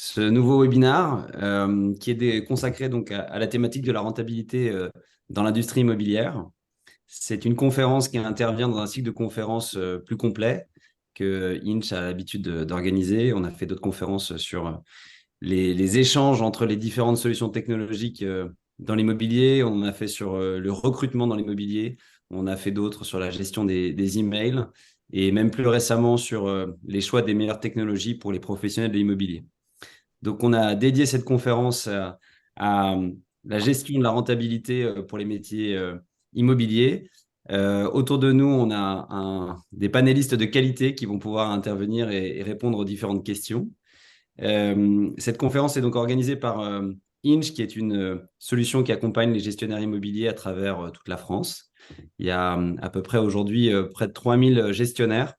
ce nouveau webinaire qui est consacré donc à la thématique de la rentabilité dans l'industrie immobilière. C'est une conférence qui intervient dans un cycle de conférences plus complet que Inch a l'habitude d'organiser. On a fait d'autres conférences sur les échanges entre les différentes solutions technologiques dans l'immobilier. On en a fait sur le recrutement dans l'immobilier. On a fait d'autres sur la gestion des emails et même plus récemment sur les choix des meilleures technologies pour les professionnels de l'immobilier. Donc, on a dédié cette conférence à la gestion de la rentabilité pour les métiers immobiliers. Autour de nous, on a des panélistes de qualité qui vont pouvoir intervenir et répondre aux différentes questions. Cette conférence est donc organisée par Inch, qui est une solution qui accompagne les gestionnaires immobiliers à travers toute la France. Il y a à peu près aujourd'hui près de 3000 gestionnaires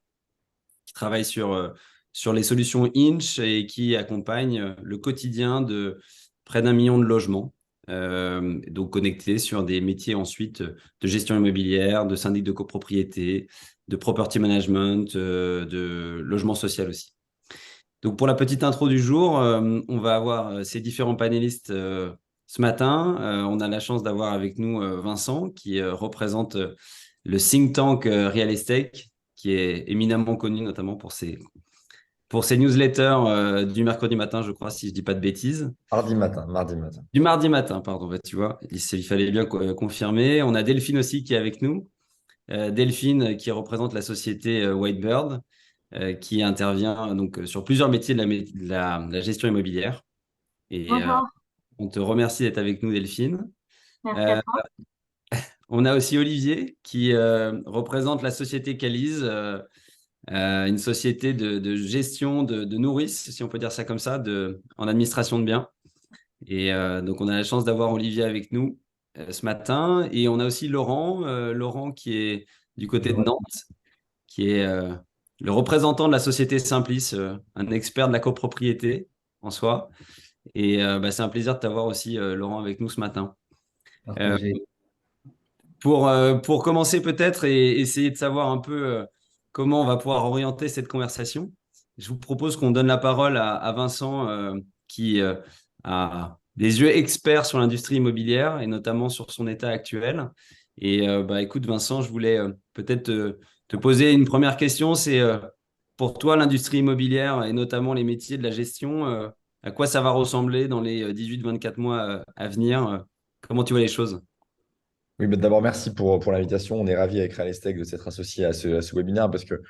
qui travaillent sur les solutions Inch et qui accompagnent le quotidien de près d'un million de logements, donc connectés sur des métiers ensuite de gestion immobilière, de syndic de copropriété, de property management, de logement social aussi. Donc pour la petite intro du jour, on va avoir ces différents panélistes ce matin. On a la chance d'avoir avec nous Vincent qui représente le think tank Real Estate, qui est éminemment connu notamment pour ses newsletters du mercredi matin, je crois, si je ne dis pas de bêtises. Mardi matin. Du mardi matin, pardon, bah, tu vois, il fallait bien confirmer. On a Delphine aussi qui est avec nous. Delphine qui représente la société Whitebird, qui intervient donc sur plusieurs métiers de la gestion immobilière. Et Bonjour, on te remercie d'être avec nous, Delphine. merci à Euh, toi. on a aussi Olivier qui représente la société Calise, une société de gestion de nourrices, si on peut dire ça comme ça, en administration de biens. Et donc, on a la chance d'avoir Olivier avec nous ce matin. Et on a aussi Laurent qui est du côté de Nantes, qui est le représentant de la société Simplice, un expert de la copropriété en soi. Et bah, c'est un plaisir de t'avoir aussi, Laurent, avec nous ce matin. Euh, Partagé. pour commencer peut-être et essayer de savoir un peu comment on va pouvoir orienter cette conversation, je vous propose qu'on donne la parole à Vincent qui a des yeux experts sur l'industrie immobilière et notamment sur son état actuel. Et bah, écoute Vincent, je voulais peut-être te poser une première question. C'est pour toi l'industrie immobilière et notamment les métiers de la gestion, à quoi ça va ressembler dans les 18-24 mois à venir? Comment tu vois les choses? Oui, bah, d'abord, merci pour l'invitation. On est ravis avec Realestech de s'être associé à ce webinaire parce que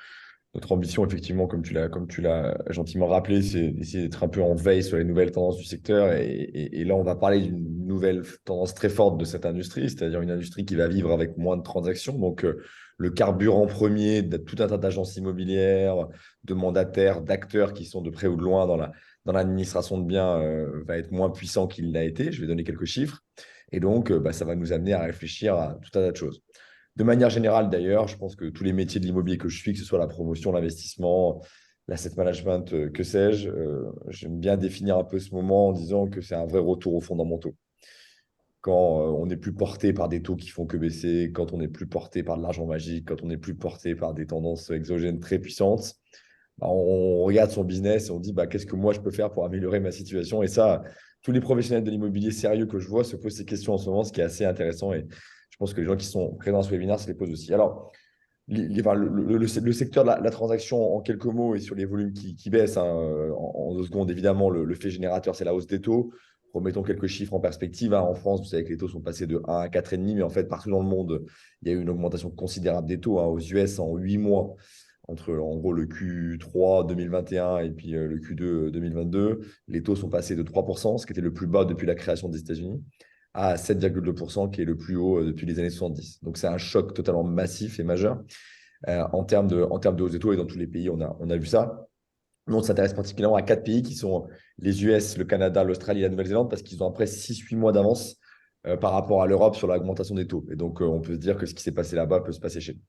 notre ambition, effectivement, comme tu l'as gentiment rappelé, c'est d'essayer d'être un peu en veille sur les nouvelles tendances du secteur. Et là, on va parler d'une nouvelle tendance très forte de cette industrie, c'est-à-dire une industrie qui va vivre avec moins de transactions. Donc, le carburant premier de tout un tas d'agences immobilières, de mandataires, d'acteurs qui sont de près ou de loin dans l'administration de biens va être moins puissant qu'il l'a été. Je vais donner quelques chiffres. Et donc, ça va nous amener à réfléchir à tout un tas de choses. De manière générale, d'ailleurs, je pense que tous les métiers de l'immobilier que je suis, que ce soit la promotion, l'investissement, l'asset management, que sais-je, j'aime bien définir un peu ce moment en disant que c'est un vrai retour aux fondamentaux. Quand on n'est plus porté par des taux qui font que baisser, quand on n'est plus porté par de l'argent magique, quand on n'est plus porté par des tendances exogènes très puissantes, on regarde son business et on dit qu'est-ce que moi je peux faire pour améliorer ma situation. Et ça, tous les professionnels de l'immobilier sérieux que je vois se posent ces questions en ce moment, ce qui est assez intéressant. Et je pense que les gens qui sont présents à ce webinaire se les posent aussi. Alors, le secteur de la transaction, en quelques mots, et sur les volumes qui baissent, hein, en 2 secondes, évidemment, le fait générateur, c'est la hausse des taux. Remettons quelques chiffres en perspective, hein. En France, vous savez que les taux sont passés de 1 à 4,5, mais en fait, partout dans le monde, il y a eu une augmentation considérable des taux, hein. Aux US, en 8 mois, entre en gros le Q3 2021 et puis le Q2 2022, les taux sont passés de 3%, ce qui était le plus bas depuis la création des États-Unis, à 7,2%, qui est le plus haut depuis les années 70. Donc c'est un choc totalement massif et majeur en termes de hausse des taux, et dans tous les pays, on a vu ça. Nous, on s'intéresse particulièrement à 4 pays qui sont les US, le Canada, l'Australie et la Nouvelle-Zélande, parce qu'ils ont après 6-8 mois d'avance par rapport à l'Europe sur l'augmentation des taux. Et donc, on peut se dire que ce qui s'est passé là-bas peut se passer chez nous.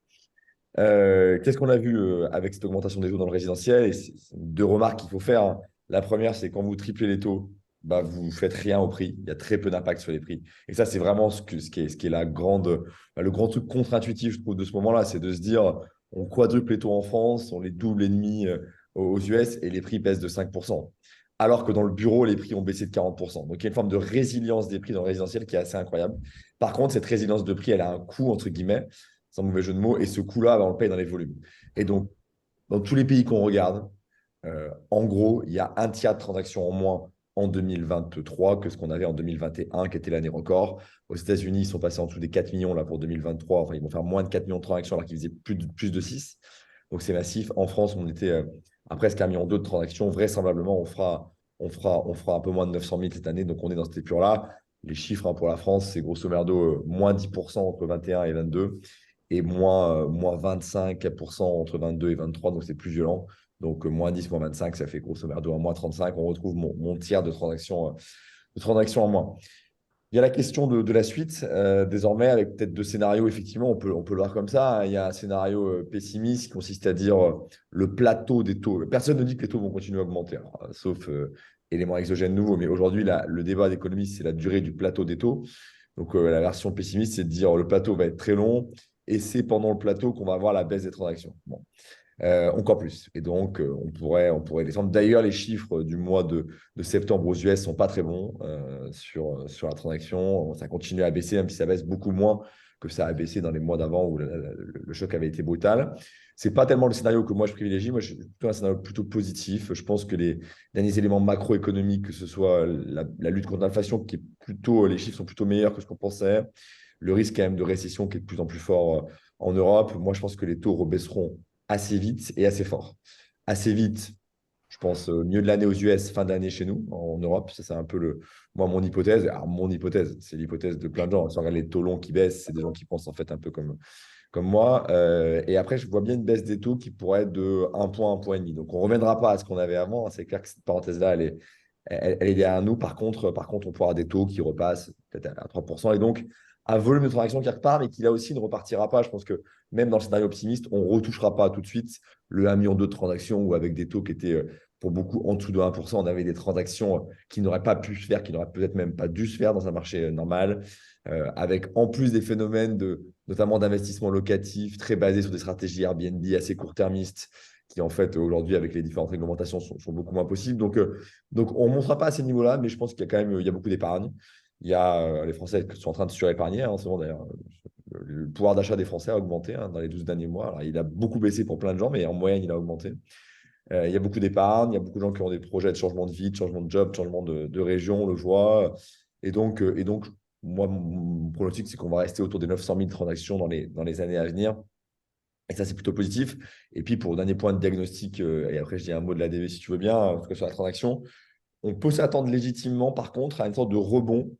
Qu'est-ce qu'on a vu avec cette augmentation des taux dans le résidentiel? Et c'est 2 remarques qu'il faut faire, hein. La première, c'est quand vous triplez les taux, vous ne faites rien au prix. Il y a très peu d'impact sur les prix. Et ça, c'est vraiment ce qui est le grand truc contre-intuitif, je trouve, de ce moment-là. C'est de se dire, on quadruple les taux en France, on les double et demi aux US et les prix baissent de 5%. alors que dans le bureau, les prix ont baissé de 40%. Donc, il y a une forme de résilience des prix dans le résidentiel qui est assez incroyable. Par contre, cette résilience de prix, elle a un coût, entre guillemets, sans mauvais jeu de mots, et ce coût-là, on le paye dans les volumes. Et donc, dans tous les pays qu'on regarde, en gros, il y a un tiers de transactions en moins en 2023 que ce qu'on avait en 2021, qui était l'année record. Aux États-Unis, ils sont passés en dessous des 4 millions là, pour 2023. Enfin, ils vont faire moins de 4 millions de transactions alors qu'ils faisaient plus de 6. Donc, c'est massif. En France, on était à presque 1,2 million de transactions. Vraisemblablement, on fera un peu moins de 900 000 cette année. Donc, on est dans cette épure-là. Les chiffres pour la France, c'est grosso merdo moins 10% entre 21 et 22 et moins 25% entre 22 et 23. Donc, c'est plus violent. Donc, moins 10, moins 25, ça fait grosso merdo un moins 35. On retrouve mon tiers de transactions en moins. Il y a la question de la suite, désormais, avec peut-être deux scénarios, effectivement, on peut le voir comme ça, hein. Il y a un scénario pessimiste qui consiste à dire le plateau des taux. Personne ne dit que les taux vont continuer à augmenter, alors, sauf éléments exogènes nouveaux. Mais aujourd'hui, le débat d'économiste, c'est la durée du plateau des taux. Donc, la version pessimiste, c'est de dire le plateau va être très long et c'est pendant le plateau qu'on va avoir la baisse des transactions. Bon. Encore plus. Et donc, on pourrait descendre. D'ailleurs, les chiffres du mois de septembre aux US ne sont pas très bons sur la transaction. Ça continue à baisser, même si ça baisse beaucoup moins que ça a baissé dans les mois d'avant où le choc avait été brutal. Ce n'est pas tellement le scénario que moi je privilégie. Moi, je suis plutôt un scénario plutôt positif. Je pense que les derniers éléments macroéconomiques, que ce soit la lutte contre l'inflation, qui est plutôt, les chiffres sont plutôt meilleurs que ce qu'on pensait. Le risque quand même de récession qui est de plus en plus fort en Europe. Moi, je pense que les taux rebaisseront assez vite et assez fort. Assez vite, je pense, milieu de l'année aux US, fin d'année chez nous, en Europe. Ça, c'est un peu moi, mon hypothèse. Alors, mon hypothèse, c'est l'hypothèse de plein de gens. Si on regarde les taux longs qui baissent, c'est des gens qui pensent en fait un peu comme moi. Et après, je vois bien une baisse des taux qui pourrait être de 1 point et demi. Donc, on ne reviendra pas à ce qu'on avait avant. C'est clair que cette parenthèse-là, elle est derrière nous. Par contre, on pourra avoir des taux qui repassent peut-être à 3%. Et donc, un volume de transaction qui repart, mais qui là aussi ne repartira pas. Je pense que même dans le scénario optimiste, on ne retouchera pas tout de suite le 1,2 million de transactions ou avec des taux qui étaient pour beaucoup en dessous de 1%. On avait des transactions qui n'auraient pas pu se faire, qui n'auraient peut-être même pas dû se faire dans un marché normal, avec en plus des phénomènes notamment d'investissement locatif très basés sur des stratégies Airbnb assez court-termistes qui, en fait, aujourd'hui, avec les différentes réglementations, sont beaucoup moins possibles. Donc on ne montera pas à ces niveaux-là, mais je pense qu'il y a quand même il y a beaucoup d'épargne. Il y a les Français qui sont en train de surépargner en ce moment, d'ailleurs. Le pouvoir d'achat des Français a augmenté dans les 12 derniers mois. Alors, il a beaucoup baissé pour plein de gens, mais en moyenne, il a augmenté. Il y a beaucoup d'épargne, il y a beaucoup de gens qui ont des projets de changement de vie, de changement de job, de changement de région, on le voit. Et donc, moi, mon pronostic, c'est qu'on va rester autour des 900 000 transactions dans les années à venir. Et ça, c'est plutôt positif. Et puis, pour le dernier point de diagnostic, et après, je dis un mot de la l'ADV si tu veux bien, en tout cas sur la transaction, on peut s'attendre légitimement, par contre, à une sorte de rebond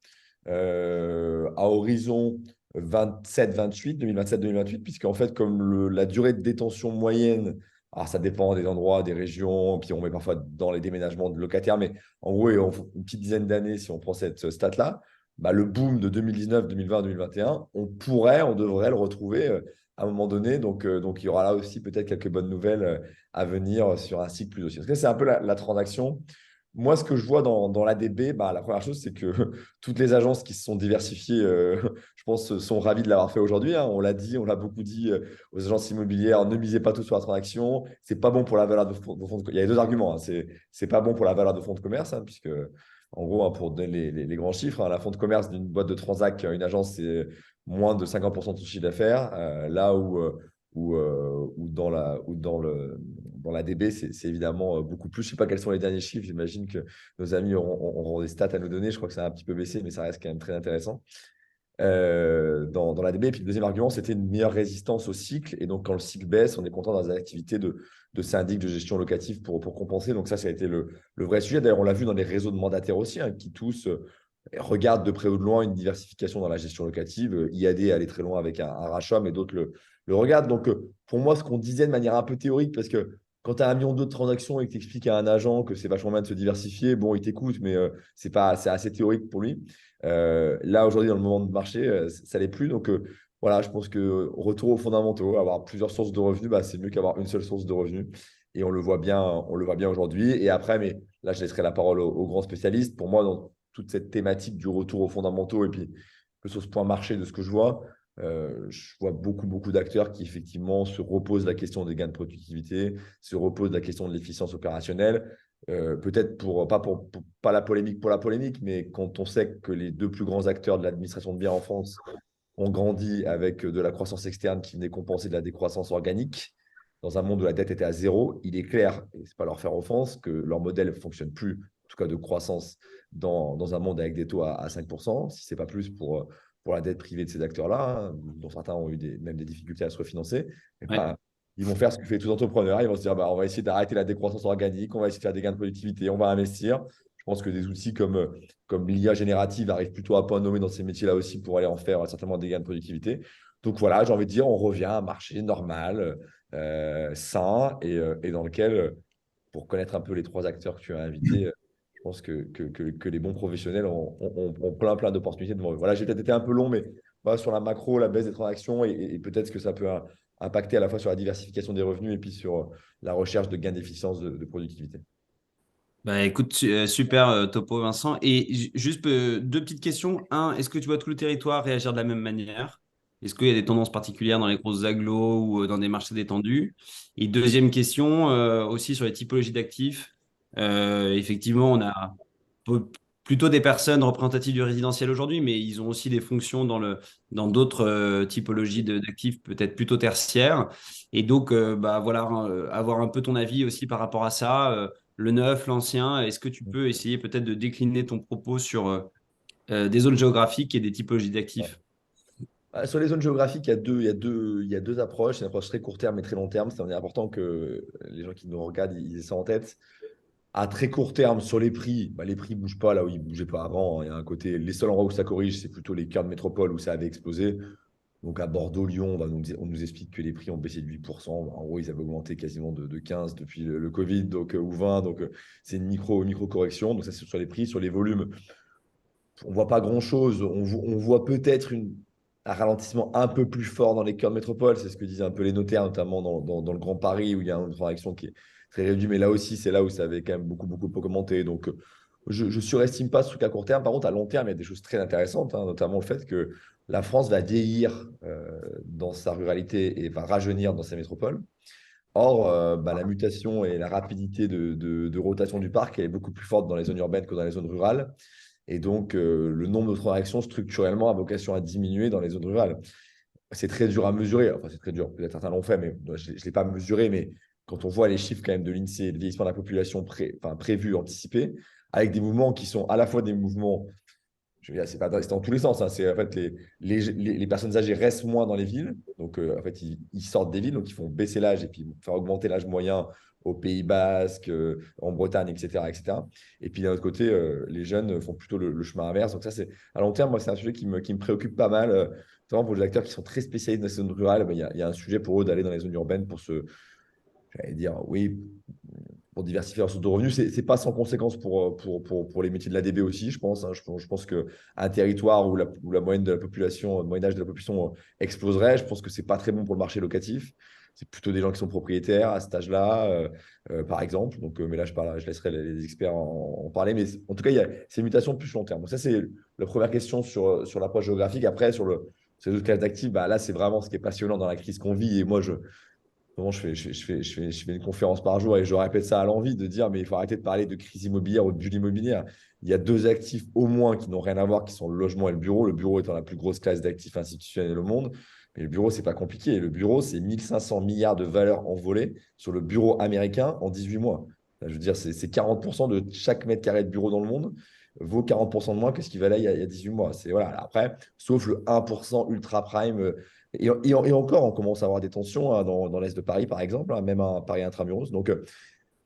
à horizon 27-28, 2027-2028, puisqu'en fait, comme la durée de détention moyenne, alors ça dépend des endroits, des régions, puis on met parfois dans les déménagements de locataires, mais en gros, une petite dizaine d'années, si on prend cette stat-là, bah, le boom de 2019, 2020, 2021, on devrait le retrouver à un moment donné. Donc, il y aura là aussi peut-être quelques bonnes nouvelles à venir sur un cycle plus aussi. Parce que c'est un peu la transaction. Moi, ce que je vois dans l'ADB, bah, la première chose, c'est que toutes les agences qui se sont diversifiées, je pense, sont ravies de l'avoir fait aujourd'hui, hein. On l'a dit, on l'a beaucoup dit aux agences immobilières, ne misez pas tout sur la transaction. C'est pas bon pour la valeur de fonds de. Il y a deux arguments, hein. C'est pas bon pour la valeur de fonds de commerce, hein, puisque, en gros, hein, pour donner les grands chiffres, hein, la fonds de commerce d'une boîte de transac, une agence, c'est moins de 50% de son chiffre d'affaires, là où dans la DB, c'est évidemment beaucoup plus. Je ne sais pas quels sont les derniers chiffres. J'imagine que nos amis auront des stats à nous donner. Je crois que ça a un petit peu baissé, mais ça reste quand même très intéressant dans la DB. Et puis le deuxième argument, c'était une meilleure résistance au cycle. Et donc, quand le cycle baisse, on est content dans des activités de syndic, de gestion locative pour compenser. Donc, ça a été le vrai sujet. D'ailleurs, on l'a vu dans les réseaux de mandataires aussi, hein, qui tous regardent de près ou de loin une diversification dans la gestion locative. IAD est allé très loin avec un rachat, mais d'autres le regardent. Donc, pour moi, ce qu'on disait de manière un peu théorique, parce que quand tu as 1,2 million de transactions et que tu expliques à un agent que c'est vachement bien de se diversifier, bon, il t'écoute, mais c'est assez théorique pour lui. Là, aujourd'hui, dans le moment de marché, ça l'est plus. Donc, voilà, je pense que retour aux fondamentaux, avoir plusieurs sources de revenus, bah, c'est mieux qu'avoir une seule source de revenus. Et on le voit bien aujourd'hui. Et après, mais là, je laisserai la parole aux grands spécialistes. Pour moi, dans toute cette thématique du retour aux fondamentaux, et puis que sur ce point marché de ce que je vois beaucoup, beaucoup d'acteurs qui, effectivement, se reposent la question des gains de productivité, se reposent la question de l'efficience opérationnelle. peut-être pas la polémique, mais quand on sait que les deux plus grands acteurs de l'administration de biens en France ont grandi avec de la croissance externe qui venait compenser de la décroissance organique, dans un monde où la dette était à zéro, il est clair, et ce n'est pas leur faire offense, que leur modèle ne fonctionne plus, en tout cas de croissance, dans un monde avec des taux à 5%, si ce n'est pas plus pour la dette privée de ces acteurs-là, hein, dont certains ont eu même des difficultés à se refinancer. Et Ouais. bah, ils vont faire ce que fait tout entrepreneur. Ils vont se dire, bah, on va essayer d'arrêter la décroissance organique, on va essayer de faire des gains de productivité, on va investir. Je pense que des outils comme l'IA générative arrivent plutôt à point nommé dans ces métiers-là aussi pour aller en faire certainement des gains de productivité. Donc voilà, j'ai envie de dire, on revient à un marché normal, sain et dans lequel, pour connaître un peu les trois acteurs que tu as invités, je pense que les bons professionnels ont plein d'opportunités devant eux. Voilà, j'ai peut-être été un peu long, mais voilà, sur la macro, la baisse des transactions et peut-être que ça peut impacter à la fois sur la diversification des revenus et puis sur la recherche de gains d'efficience de productivité. Bah écoute, super topo Vincent. Et juste deux petites questions. Un, est-ce que tu vois tout le territoire réagir de la même manière? Est-ce qu'il y a des tendances particulières dans les grosses agglos ou dans des marchés détendus? Et deuxième question, aussi sur les typologies d'actifs. Effectivement, on a peu- plutôt des personnes représentatives du résidentiel aujourd'hui, mais ils ont aussi des fonctions dans d'autres typologies d'actifs, peut-être plutôt tertiaires. Et donc, bah voilà, avoir un peu ton avis aussi par rapport à ça. Le neuf, l'ancien, est-ce que tu peux essayer peut-être de décliner ton propos sur des zones géographiques et des typologies Ouais. d'actifs? Sur les zones géographiques, il y a deux approches. Une approche très court terme et très long terme. C'est important que les gens qui nous regardent, ils aient ça en tête. À très court terme, sur les prix, bah, les prix ne bougent pas là où ils ne bougeaient pas avant. Il y a un côté, les seuls endroits où ça corrige, c'est plutôt les cœurs de métropole où ça avait explosé. Donc à Bordeaux, Lyon, on nous explique que les prix ont baissé de 8%. En gros, ils avaient augmenté quasiment de 15 depuis le Covid donc, ou 20. Donc c'est une micro correction. Donc ça, c'est sur les prix. Sur les volumes, on ne voit pas grand-chose. On voit peut-être un ralentissement un peu plus fort dans les cœurs de métropole. C'est ce que disaient un peu les notaires, notamment dans le Grand Paris, où il y a une transaction qui est très réduite. Mais là aussi, c'est là où ça avait quand même beaucoup augmenté. Donc, je ne surestime pas ce truc à court terme. Par contre, à long terme, il y a des choses très intéressantes, hein, notamment le fait que la France va vieillir dans sa ruralité et va rajeunir dans sa métropole. Or, bah, la mutation et la rapidité de rotation du parc elle est beaucoup plus forte dans les zones urbaines que dans les zones rurales. Et donc, le nombre de transactions structurellement a vocation à diminuer dans les zones rurales. C'est très dur à mesurer. Enfin, c'est très dur. Peut-être certains l'ont fait, mais je ne l'ai pas mesuré. Mais quand on voit les chiffres quand même de l'INSEE, le vieillissement de la population prévu, anticipé, avec des mouvements qui sont à la fois des mouvements, je veux dire, c'est dans tous les sens, hein. C'est en fait les personnes âgées restent moins dans les villes. Donc, en fait, ils sortent des villes, donc ils font baisser l'âge et puis faire augmenter l'âge moyen au Pays Basque, en Bretagne, etc., etc. Et puis d'un autre côté, les jeunes font plutôt le chemin inverse. Donc ça, c'est à long terme, moi, c'est un sujet qui me préoccupe pas mal. Notamment pour les acteurs qui sont très spécialisés dans les zones rurales, ben, il y a un sujet pour eux d'aller dans les zones urbaines pour j'allais dire, oui, pour diversifier leurs sources de revenus. Ce n'est pas sans conséquence pour les métiers de l'ADB aussi, je pense, hein. Je pense qu'un territoire où la moyenne de la population, le moyen âge de la population exploserait, je pense que ce n'est pas très bon pour le marché locatif. C'est plutôt des gens qui sont propriétaires à cet âge-là, par exemple. Donc, mais là, je laisserai les experts en parler. Mais en tout cas, il y a ces mutations de plus long terme. Donc, ça, c'est la première question sur l'approche géographique. Après, sur les autres classes d'actifs, bah, là, c'est vraiment ce qui est passionnant dans la crise qu'on vit. Et moi, vraiment, je fais une conférence par jour et je répète ça à l'envie de dire, mais il faut arrêter de parler de crise immobilière ou de bulle immobilière. Il y a deux actifs au moins qui n'ont rien à voir, qui sont le logement et le bureau. Le bureau étant la plus grosse classe d'actifs institutionnels au monde. Mais le bureau, c'est pas compliqué. Le bureau, c'est 1500 milliards de valeur envolée sur le bureau américain en 18 mois. Je veux dire, c'est 40% de chaque mètre carré de bureau dans le monde vaut 40% de moins que ce qui valait il y a 18 mois. C'est, voilà. Après, sauf le 1% ultra prime et encore, on commence à avoir des tensions hein, dans l'Est de Paris, par exemple, hein, même à Paris intramuros. Donc,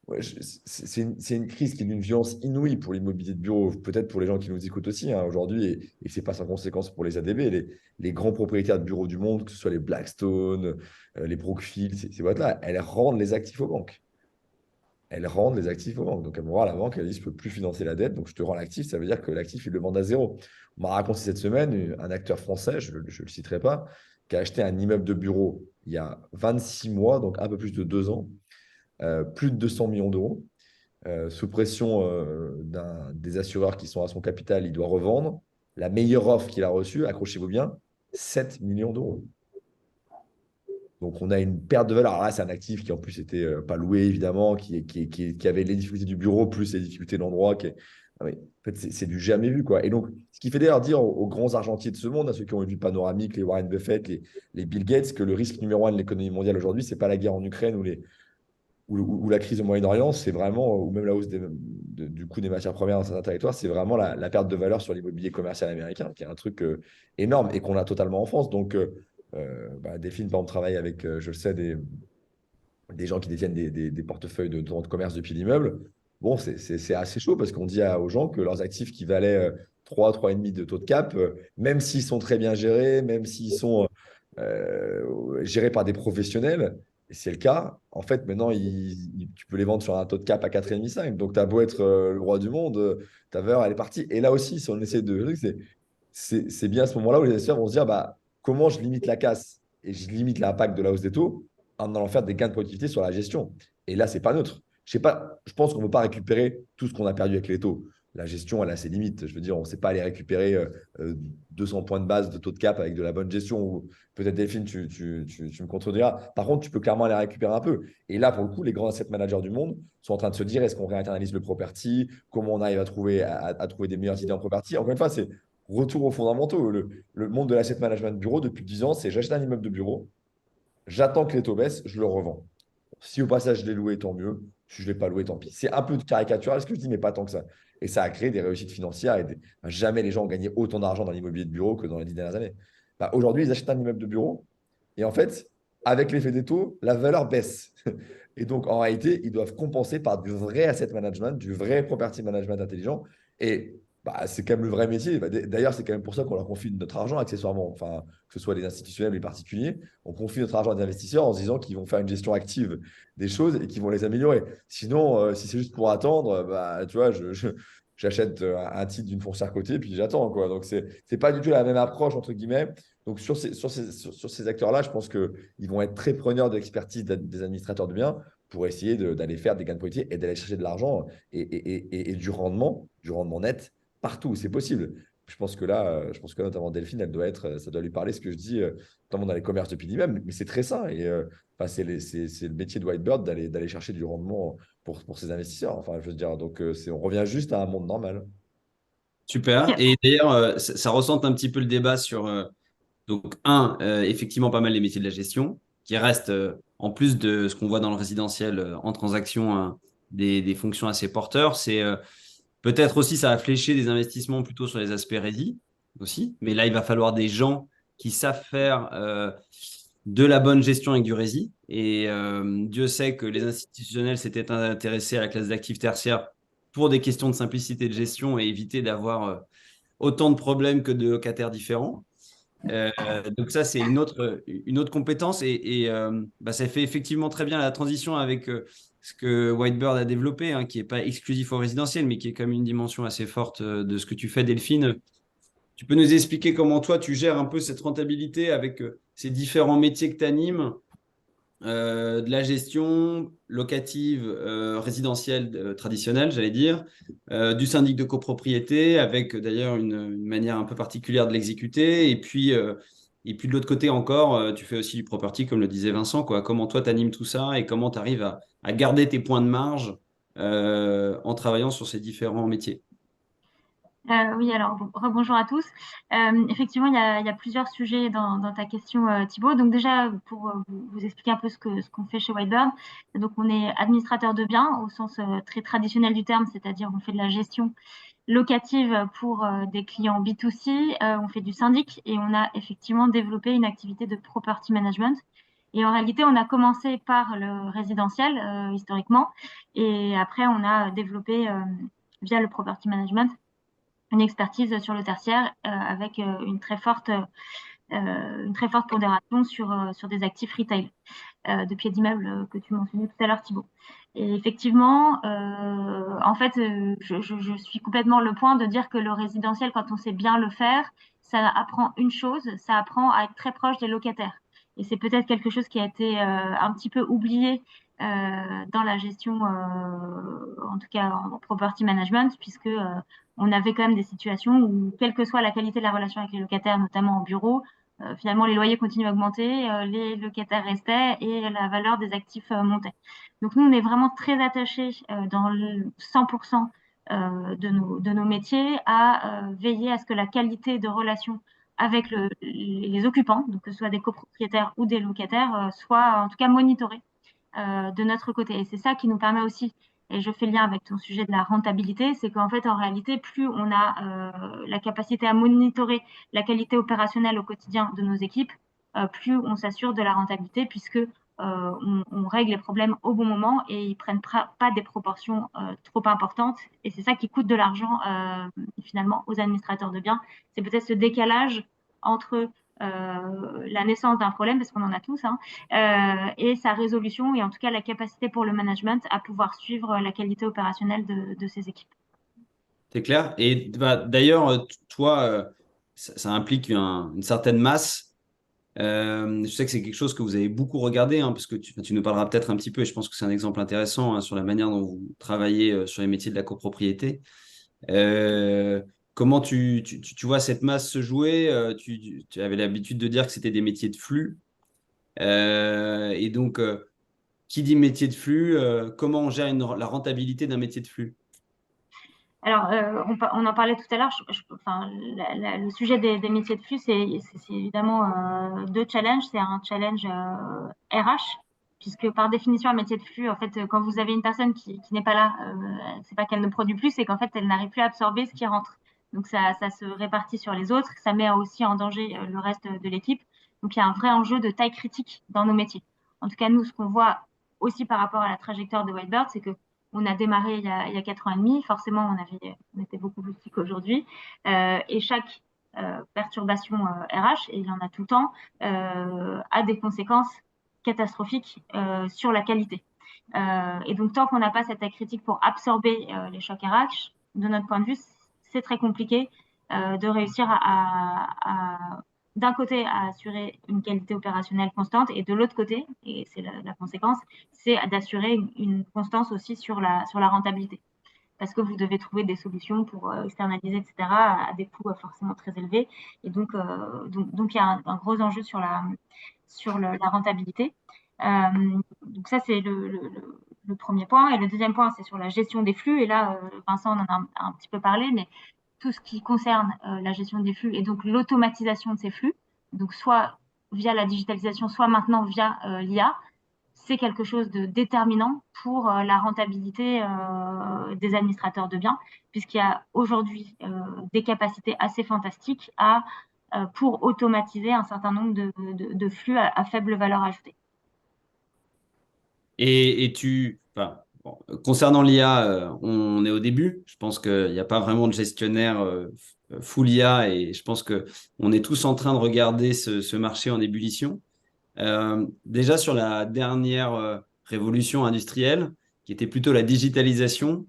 ouais, c'est une crise qui est d'une violence inouïe pour l'immobilier de bureau, peut-être pour les gens qui nous écoutent aussi hein, aujourd'hui, et ce n'est pas sans conséquence pour les ADB. Les grands propriétaires de bureaux du monde, que ce soit les Blackstone, les Brookfield, ces boîtes-là, elles rendent les actifs aux banques. Elles rendent les actifs aux banques. Donc, elles vont voir la banque, elle dit, je ne peux plus financer la dette, donc je te rends l'actif. Ça veut dire que l'actif, ils le vendent à zéro. On m'a raconté cette semaine un acteur français, je ne le citerai pas, qui a acheté un immeuble de bureau il y a 26 mois, donc un peu plus de 2 ans, plus de 200 millions d'euros. Sous pression des assureurs qui sont à son capital, il doit revendre. La meilleure offre qu'il a reçue, accrochez-vous bien, 7 millions d'euros. Donc, on a une perte de valeur. Alors là, c'est un actif qui, en plus, n'était pas loué, évidemment, qui avait les difficultés du bureau, plus les difficultés de l'endroit. Ah oui, en fait, c'est du jamais vu, quoi. Et donc, ce qui fait d'ailleurs dire aux grands argentiers de ce monde, à ceux qui ont une vue panoramique, les Warren Buffett, les Bill Gates, que le risque numéro un de l'économie mondiale aujourd'hui, c'est pas la guerre en Ukraine ou la crise au Moyen-Orient, c'est vraiment, ou même la hausse du coût des matières premières dans certains territoires, c'est vraiment la perte de valeur sur l'immobilier commercial américain, qui est un truc énorme et qu'on a totalement en France. Donc, Delphine, par exemple, travaille avec, je le sais, des gens qui détiennent des portefeuilles de droits de commerce depuis l'immeuble. Bon, c'est assez chaud parce qu'on dit aux gens que leurs actifs qui valaient 3, 3,5 de taux de cap, même s'ils sont très bien gérés, même s'ils sont gérés par des professionnels, et c'est le cas, en fait, maintenant, tu peux les vendre sur un taux de cap à 4,5, 5. Donc, tu as beau être le roi du monde, ta valeur, elle est partie. Et là aussi, si on essaie c'est bien à ce moment-là où les investisseurs vont se dire, bah, comment je limite la casse et je limite l'impact de la hausse des taux en allant faire des gains de productivité sur la gestion. Et là, c'est pas neutre. Je sais pas, je pense qu'on ne peut pas récupérer tout ce qu'on a perdu avec les taux. La gestion, elle a ses limites. Je veux dire, on ne sait pas aller récupérer 200 points de base de taux de cap avec de la bonne gestion. Ou peut-être, Delphine, tu me contrediras. Par contre, tu peux clairement aller récupérer un peu. Et là, pour le coup, les grands asset managers du monde sont en train de se dire, est-ce qu'on réinternalise le property? Comment on arrive à trouver des meilleures idées en property? Encore une fois, c'est retour aux fondamentaux. Le monde de l'asset management de bureau, depuis 10 ans, c'est j'achète un immeuble de bureau, j'attends que les taux baissent, je le revends. Si au passage je l'ai loué, tant mieux. Si je ne l'ai pas loué, tant pis. C'est un peu caricatural ce que je dis, mais pas tant que ça. Et ça a créé des réussites financières. Jamais les gens ont gagné autant d'argent dans l'immobilier de bureau que dans les 10 dernières années. Bah, aujourd'hui, ils achètent un immeuble de bureau. Et en fait, avec l'effet des taux, la valeur baisse. Et donc, en réalité, ils doivent compenser par du vrai asset management, du vrai property management intelligent. Et bah, c'est quand même le vrai métier. Bah, d'ailleurs, c'est quand même pour ça qu'on leur confie notre argent accessoirement. Enfin, que ce soit les institutionnels ou les particuliers, on confie notre argent à des investisseurs en se disant qu'ils vont faire une gestion active des choses et qu'ils vont les améliorer. Sinon, si c'est juste pour attendre, bah, tu vois, j'achète un titre d'une foncière cotée puis j'attends, quoi. Donc, c'est pas du tout la même approche, entre guillemets. Donc, sur ces acteurs-là, je pense qu'ils vont être très preneurs de l'expertise des administrateurs de biens pour essayer d'aller faire des gains de politiques et d'aller chercher de l'argent et du rendement net partout où c'est possible. Je pense que notamment Delphine, ça doit lui parler ce que je dis, notamment dans les commerces depuis lui-même, mais c'est très sain. Et enfin, c'est le métier de Whitebird d'aller chercher du rendement pour ses investisseurs. Enfin, je veux dire, donc on revient juste à un monde normal. Super. Et d'ailleurs, ça recentre un petit peu le débat sur, donc, effectivement, pas mal les métiers de la gestion, qui restent, en plus de ce qu'on voit dans le résidentiel en transaction, des fonctions assez porteurs. C'est peut-être aussi, ça a fléché des investissements plutôt sur les aspects rédits aussi. Mais là, il va falloir des gens qui savent faire de la bonne gestion avec du rési. Et Dieu sait que les institutionnels s'étaient intéressés à la classe d'actifs tertiaires pour des questions de simplicité de gestion et éviter d'avoir autant de problèmes que de locataires différents. Euh, donc ça, c'est une autre compétence et ça fait effectivement très bien la transition avec ce que Whitebird a développé, hein, qui n'est pas exclusif au résidentiel, mais qui est quand même une dimension assez forte de ce que tu fais, Delphine. Tu peux nous expliquer comment toi, tu gères un peu cette rentabilité avec ces différents métiers que tu animes, de la gestion locative, résidentielle traditionnelle, j'allais dire, du syndic de copropriété, avec d'ailleurs une manière un peu particulière de l'exécuter. Et puis de l'autre côté encore, tu fais aussi du property, comme le disait Vincent, quoi. Comment toi, tu animes tout ça et comment tu arrives à garder tes points de marge en travaillant sur ces différents métiers. Oui, alors rebonjour à tous. Effectivement, il y a plusieurs sujets dans ta question, Thibaut. Donc déjà, pour vous expliquer un peu ce qu'on fait chez Whitebird, donc on est administrateur de biens au sens très traditionnel du terme, c'est-à-dire on fait de la gestion locative pour des clients B2C, on fait du syndic et on a effectivement développé une activité de property management. Et en réalité, on a commencé par le résidentiel historiquement et après on a développé via le property management une expertise sur le tertiaire avec une très forte pondération sur des actifs retail de pieds d'immeuble que tu mentionnais tout à l'heure, Thibaut. Et effectivement, en fait, je suis complètement le point de dire que le résidentiel, quand on sait bien le faire, ça apprend une chose, ça apprend à être très proche des locataires. Et c'est peut-être quelque chose qui a été un petit peu oublié dans la gestion, en tout cas en property management, puisque on avait quand même des situations où, quelle que soit la qualité de la relation avec les locataires, notamment en bureau, finalement, les loyers continuent à augmenter, les locataires restaient et la valeur des actifs montait. Donc, nous, on est vraiment très attachés dans le 100% de nos métiers à veiller à ce que la qualité de relation avec les occupants, donc que ce soit des copropriétaires ou des locataires, soit en tout cas monitorée de notre côté. Et c'est ça qui nous permet aussi, et je fais le lien avec ton sujet de la rentabilité, c'est qu'en fait, en réalité, plus on a la capacité à monitorer la qualité opérationnelle au quotidien de nos équipes, plus on s'assure de la rentabilité, puisque on règle les problèmes au bon moment et ils prennent pas des proportions trop importantes. Et c'est ça qui coûte de l'argent finalement aux administrateurs de biens. C'est peut-être ce décalage entre la naissance d'un problème, parce qu'on en a tous, hein, et sa résolution, et en tout cas la capacité pour le management à pouvoir suivre la qualité opérationnelle de ses équipes. C'est clair. Et bah, d'ailleurs, toi, ça implique une certaine masse. Je sais que c'est quelque chose que vous avez beaucoup regardé, hein, parce que tu nous parleras peut-être un petit peu, et je pense que c'est un exemple intéressant, hein, sur la manière dont vous travaillez sur les métiers de la copropriété. Euh, Comment tu vois cette masse se jouer? Tu avais l'habitude de dire que c'était des métiers de flux. Et donc, qui dit métier de flux, comment on gère la rentabilité d'un métier de flux? Alors, on en parlait tout à l'heure. Enfin, le sujet des métiers de flux, c'est évidemment deux challenges. C'est un challenge RH, puisque par définition, un métier de flux, en fait, quand vous avez une personne qui n'est pas là, c'est pas qu'elle ne produit plus, c'est qu'en fait, elle n'arrive plus à absorber ce qui rentre. Donc, ça se répartit sur les autres. Ça met aussi en danger le reste de l'équipe. Donc, il y a un vrai enjeu de taille critique dans nos métiers. En tout cas, nous, ce qu'on voit aussi par rapport à la trajectoire de Whitebird, c'est que on a démarré il y a 4 ans et demi. Forcément, on était beaucoup plus petit qu'aujourd'hui. Et chaque perturbation RH, et il y en a tout le temps, a des conséquences catastrophiques sur la qualité. Et donc, tant qu'on n'a pas cette taille critique pour absorber les chocs RH, de notre point de vue, c'est très compliqué de réussir d'un côté à assurer une qualité opérationnelle constante et de l'autre côté, et c'est la conséquence, c'est d'assurer une constance aussi sur la rentabilité. Parce que vous devez trouver des solutions pour externaliser, etc., à des coûts forcément très élevés. Et donc, il y a un gros enjeu sur la rentabilité. Donc ça, c'est le premier point. Et le deuxième point, c'est sur la gestion des flux. Et là, Vincent en a un petit peu parlé, mais tout ce qui concerne la gestion des flux et donc l'automatisation de ces flux, donc soit via la digitalisation, soit maintenant via l'IA, c'est quelque chose de déterminant pour la rentabilité des administrateurs de biens, puisqu'il y a aujourd'hui des capacités assez fantastiques pour automatiser un certain nombre de flux à faible valeur ajoutée. Enfin, bon, concernant l'IA, on est au début. Je pense qu'il n'y a pas vraiment de gestionnaire full IA et je pense que on est tous en train de regarder ce marché en ébullition. Déjà sur la dernière révolution industrielle, qui était plutôt la digitalisation,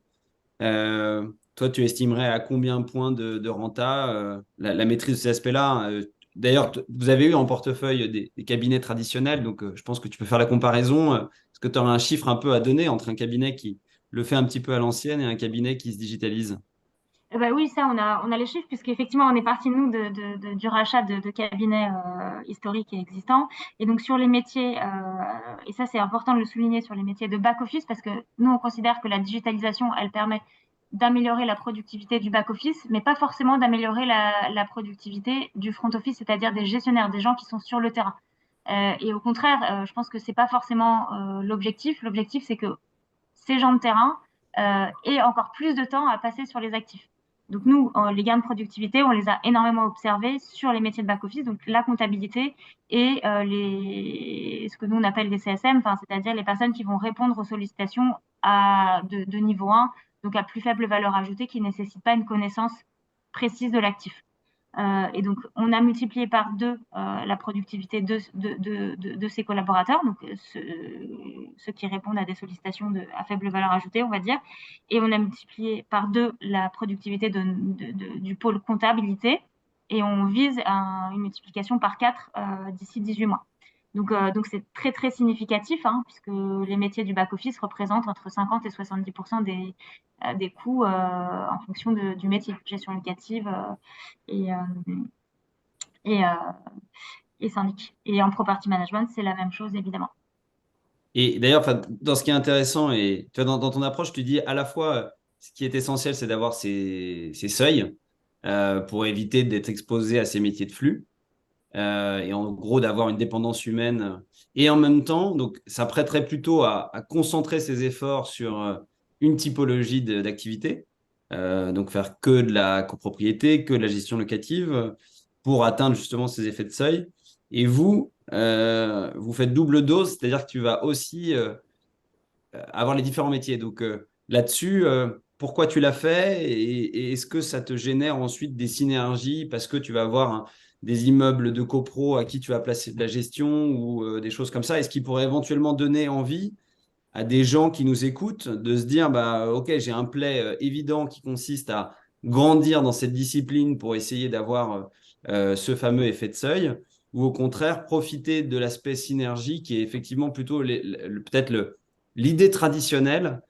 toi, tu estimerais à combien de points de renta la maîtrise de ces aspects-là? D'ailleurs, vous avez eu en portefeuille des cabinets traditionnels, donc je pense que tu peux faire la comparaison. Est-ce que tu aurais un chiffre un peu à donner entre un cabinet qui le fait un petit peu à l'ancienne et un cabinet qui se digitalise? Bah oui, ça, on a les chiffres, puisqu'effectivement, on est parti, nous, du rachat de cabinets historiques et existants. Et donc, sur les métiers, et ça, c'est important de le souligner, sur les métiers de back-office, parce que nous, on considère que la digitalisation, elle permet d'améliorer la productivité du back-office, mais pas forcément d'améliorer la productivité du front-office, c'est-à-dire des gestionnaires, des gens qui sont sur le terrain. Et au contraire, je pense que c'est pas forcément l'objectif. L'objectif, c'est que ces gens de terrain aient encore plus de temps à passer sur les actifs. Donc nous, les gains de productivité, on les a énormément observés sur les métiers de back-office, donc la comptabilité et ce que nous on appelle les CSM, c'est-à-dire les personnes qui vont répondre aux sollicitations de niveau 1, donc à plus faible valeur ajoutée, qui ne nécessitent pas une connaissance précise de l'actif. Et donc, on a multiplié par deux la productivité de ces collaborateurs, donc ceux qui répondent à des sollicitations à faible valeur ajoutée, on va dire. Et on a multiplié par deux la productivité du pôle comptabilité. Et on vise une multiplication par 4 d'ici 18 mois. Donc c'est très, très significatif, hein, puisque les métiers du back-office représentent entre 50 et 70% des coûts en fonction du métier, gestion locative et, euh, et, et syndic. Et en property management, c'est la même chose, évidemment. Et d'ailleurs, enfin, dans ce qui est intéressant, et tu vois, dans ton approche, tu dis à la fois, ce qui est essentiel, c'est d'avoir ces seuils pour éviter d'être exposé à ces métiers de flux. Et en gros d'avoir une dépendance humaine. Et en même temps, donc, ça prêterait plutôt à concentrer ses efforts sur une typologie d'activité, donc faire que de la copropriété, que de la gestion locative, pour atteindre justement ces effets de seuil. Et vous, vous faites double dose, c'est-à-dire que tu vas aussi avoir les différents métiers. Donc là-dessus, pourquoi tu l'as fait et est-ce que ça te génère ensuite des synergies parce que tu vas avoir des immeubles de copro à qui tu vas placer de la gestion ou des choses comme ça? Est-ce qui pourrait éventuellement donner envie à des gens qui nous écoutent de se dire, bah, OK, j'ai un play évident qui consiste à grandir dans cette discipline pour essayer d'avoir ce fameux effet de seuil, ou au contraire, profiter de l'aspect synergie qui est effectivement plutôt peut-être l'idée traditionnelle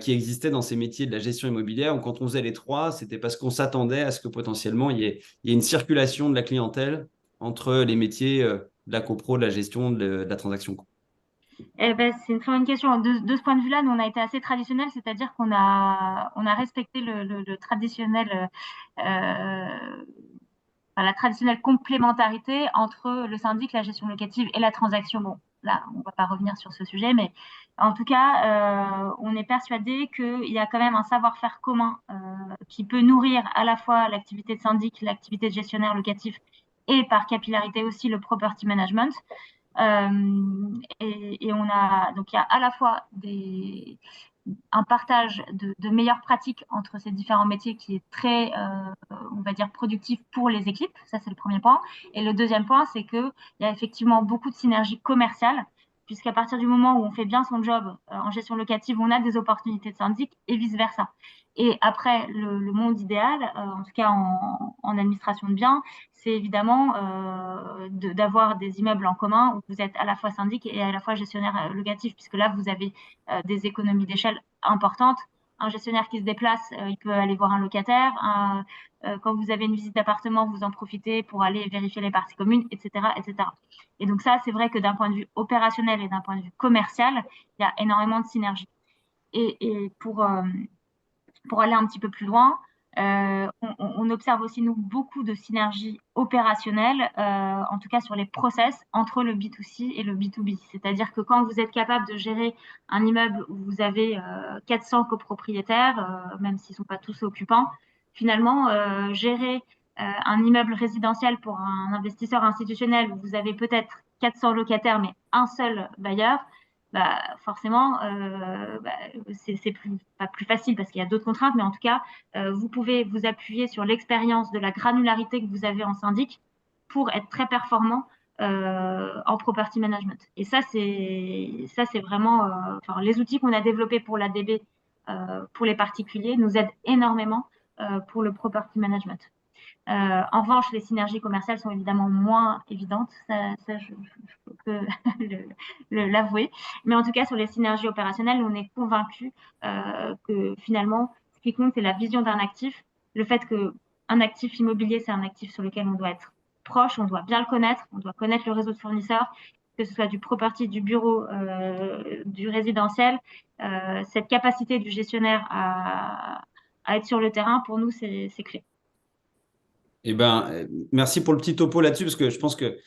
qui existait dans ces métiers de la gestion immobilière, où quand on faisait les trois, c'était parce qu'on s'attendait à ce que potentiellement il y ait une circulation de la clientèle entre les métiers de la copro, de la gestion, de la transaction. Eh ben, c'est une très bonne question. De ce point de vue-là, nous, on a été assez traditionnel, c'est-à-dire qu'on a respecté le traditionnel, enfin, la traditionnelle complémentarité entre le syndic, la gestion locative et la transaction. Bon, là, on ne va pas revenir sur ce sujet, mais en tout cas, on est persuadé qu'il y a quand même un savoir-faire commun qui peut nourrir à la fois l'activité de syndic, l'activité de gestionnaire locatif et par capillarité aussi le property management. Et on a donc il y a à la fois un partage de meilleures pratiques entre ces différents métiers qui est très, on va dire, productif pour les équipes. Ça, c'est le premier point. Et le deuxième point, c'est qu'il y a effectivement beaucoup de synergie commerciale, puisqu'à partir du moment où on fait bien son job en gestion locative, on a des opportunités de syndic et vice-versa. Et après, le monde idéal, en tout cas en administration de biens, c'est évidemment d'avoir des immeubles en commun où vous êtes à la fois syndic et à la fois gestionnaire locatif, puisque là, vous avez des économies d'échelle importantes. Un gestionnaire qui se déplace, il peut aller voir un locataire. Quand vous avez une visite d'appartement, vous en profitez pour aller vérifier les parties communes, etc., etc. Et donc ça, c'est vrai que d'un point de vue opérationnel et d'un point de vue commercial, il y a énormément de synergie. Et pour aller un petit peu plus loin, on observe aussi, nous, beaucoup de synergies opérationnelles, en tout cas sur les process, entre le B2C et le B2B. C'est-à-dire que quand vous êtes capable de gérer un immeuble où vous avez 400 copropriétaires, même s'ils ne sont pas tous occupants, finalement, gérer un immeuble résidentiel pour un investisseur institutionnel où vous avez peut-être 400 locataires, mais un seul bailleur, bah, forcément, c'est pas plus facile parce qu'il y a d'autres contraintes, mais en tout cas, vous pouvez vous appuyer sur l'expérience de la granularité que vous avez en syndic pour être très performant en property management. Et ça, c'est vraiment, enfin, les outils qu'on a développés pour l'ADB, pour les particuliers, nous aident énormément pour le property management. En revanche, les synergies commerciales sont évidemment moins évidentes, ça je peux l'avouer. Mais en tout cas, sur les synergies opérationnelles, on est convaincu que finalement, ce qui compte, c'est la vision d'un actif, le fait qu'un actif immobilier, c'est un actif sur lequel on doit être proche, on doit bien le connaître, on doit connaître le réseau de fournisseurs, que ce soit du property, du bureau, du résidentiel. Cette capacité du gestionnaire à être sur le terrain, pour nous, c'est clé. Eh ben, merci pour le petit topo là-dessus, parce que je pense que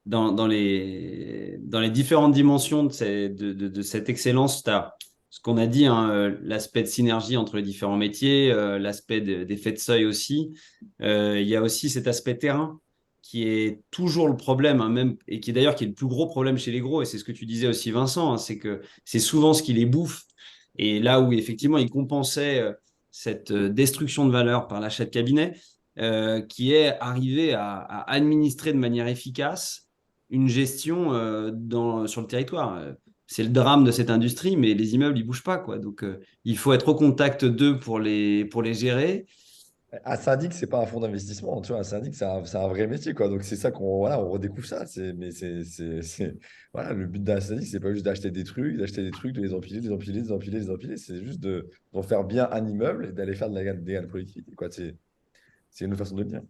dans les différentes dimensions de cette excellence, tu as ce qu'on a dit, hein, l'aspect de synergie entre les différents métiers, l'aspect d'effet de seuil aussi. Il y a aussi cet aspect terrain qui est toujours le problème, hein, même, et qui est d'ailleurs qui est le plus gros problème chez les gros, et c'est ce que tu disais aussi, Vincent, hein, c'est que c'est souvent ce qui les bouffe. Et là où effectivement ils compensaient cette destruction de valeur par l'achat de cabinet, qui est arrivé à administrer de manière efficace une gestion sur le territoire. C'est le drame de cette industrie, mais les immeubles, ils bougent pas, quoi. Donc, il faut être au contact d'eux pour les gérer. Un syndic, c'est pas un fonds d'investissement. Tu vois, un syndic, c'est un vrai métier, quoi. Donc, c'est ça qu'on redécouvre ça. Voilà, le but d'un syndic, c'est pas juste d'acheter des trucs, de les empiler, les empiler, les empiler, les empiler. C'est juste d'en faire bien un immeuble et d'aller faire des gains de productivité, quoi. C'est une autre façon de le dire.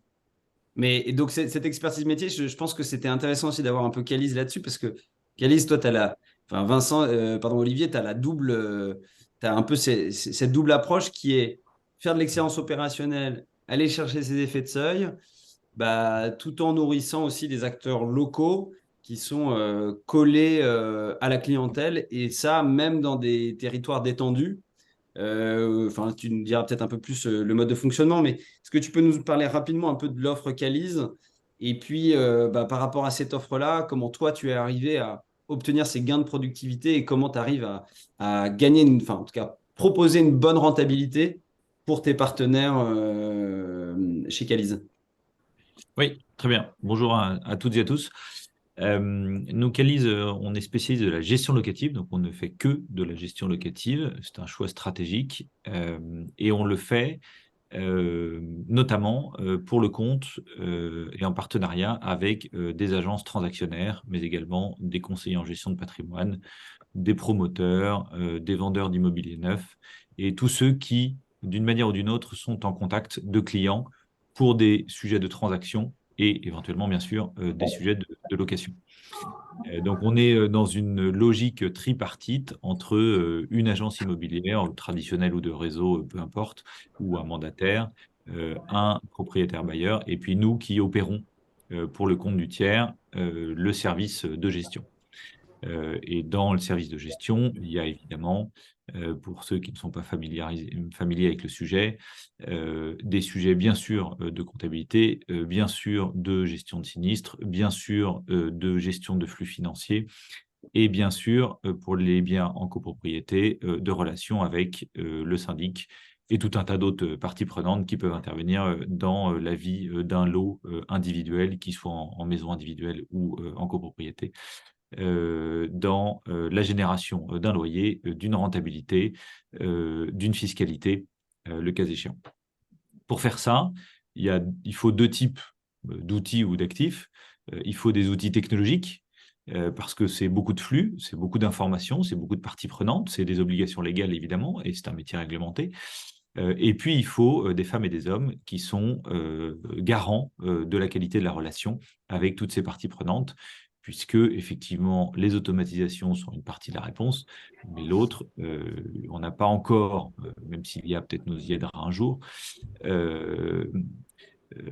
Mais et donc, cette expertise métier, je pense que c'était intéressant aussi d'avoir un peu Calise là-dessus, parce que Calise, toi, tu as la. Enfin, Vincent, pardon, Olivier, tu as la double. Tu as un peu cette double approche qui est faire de l'excellence opérationnelle, aller chercher ses effets de seuil, bah, tout en nourrissant aussi des acteurs locaux qui sont collés à la clientèle, et ça, même dans des territoires détendus. Enfin, tu nous diras peut-être un peu plus le mode de fonctionnement, mais est-ce que tu peux nous parler rapidement un peu de l'offre Calise? Et puis, bah, par rapport à cette offre-là, comment toi, tu es arrivé à obtenir ces gains de productivité et comment tu arrives à gagner, enfin, en tout cas, proposer une bonne rentabilité pour tes partenaires chez Calise? Oui, très bien. Bonjour à toutes et à tous. Nous, Calise, on est spécialiste de la gestion locative, donc on ne fait que de la gestion locative. C'est un choix stratégique et on le fait notamment pour le compte et en partenariat avec des agences transactionnaires, mais également des conseillers en gestion de patrimoine, des promoteurs, des vendeurs d'immobilier neuf et tous ceux qui, d'une manière ou d'une autre, sont en contact de clients pour des sujets de transaction et éventuellement, bien sûr, des sujets de location. Donc, on est dans une logique tripartite entre une agence immobilière, traditionnelle ou de réseau, peu importe, ou un mandataire, un propriétaire bailleur, et puis nous qui opérons pour le compte du tiers le service de gestion. Et dans le service de gestion, il y a évidemment, pour ceux qui ne sont pas familiers avec le sujet, des sujets bien sûr de comptabilité, bien sûr de gestion de sinistre, bien sûr de gestion de flux financiers et bien sûr, pour les biens en copropriété, de relations avec le syndic et tout un tas d'autres parties prenantes qui peuvent intervenir dans la vie d'un lot individuel, qu'il soit en maison individuelle ou en copropriété dans la génération d'un loyer, d'une rentabilité, d'une fiscalité, le cas échéant. Pour faire ça, il faut deux types d'outils ou d'actifs. Il faut des outils technologiques, parce que c'est beaucoup de flux, c'est beaucoup d'informations, c'est beaucoup de parties prenantes, c'est des obligations légales évidemment, et c'est un métier réglementé. Et puis, il faut des femmes et des hommes qui sont garants de la qualité de la relation avec toutes ces parties prenantes, puisque effectivement, les automatisations sont une partie de la réponse, mais l'autre, on n'a pas encore, même s'il y a peut-être nous y aidera un jour,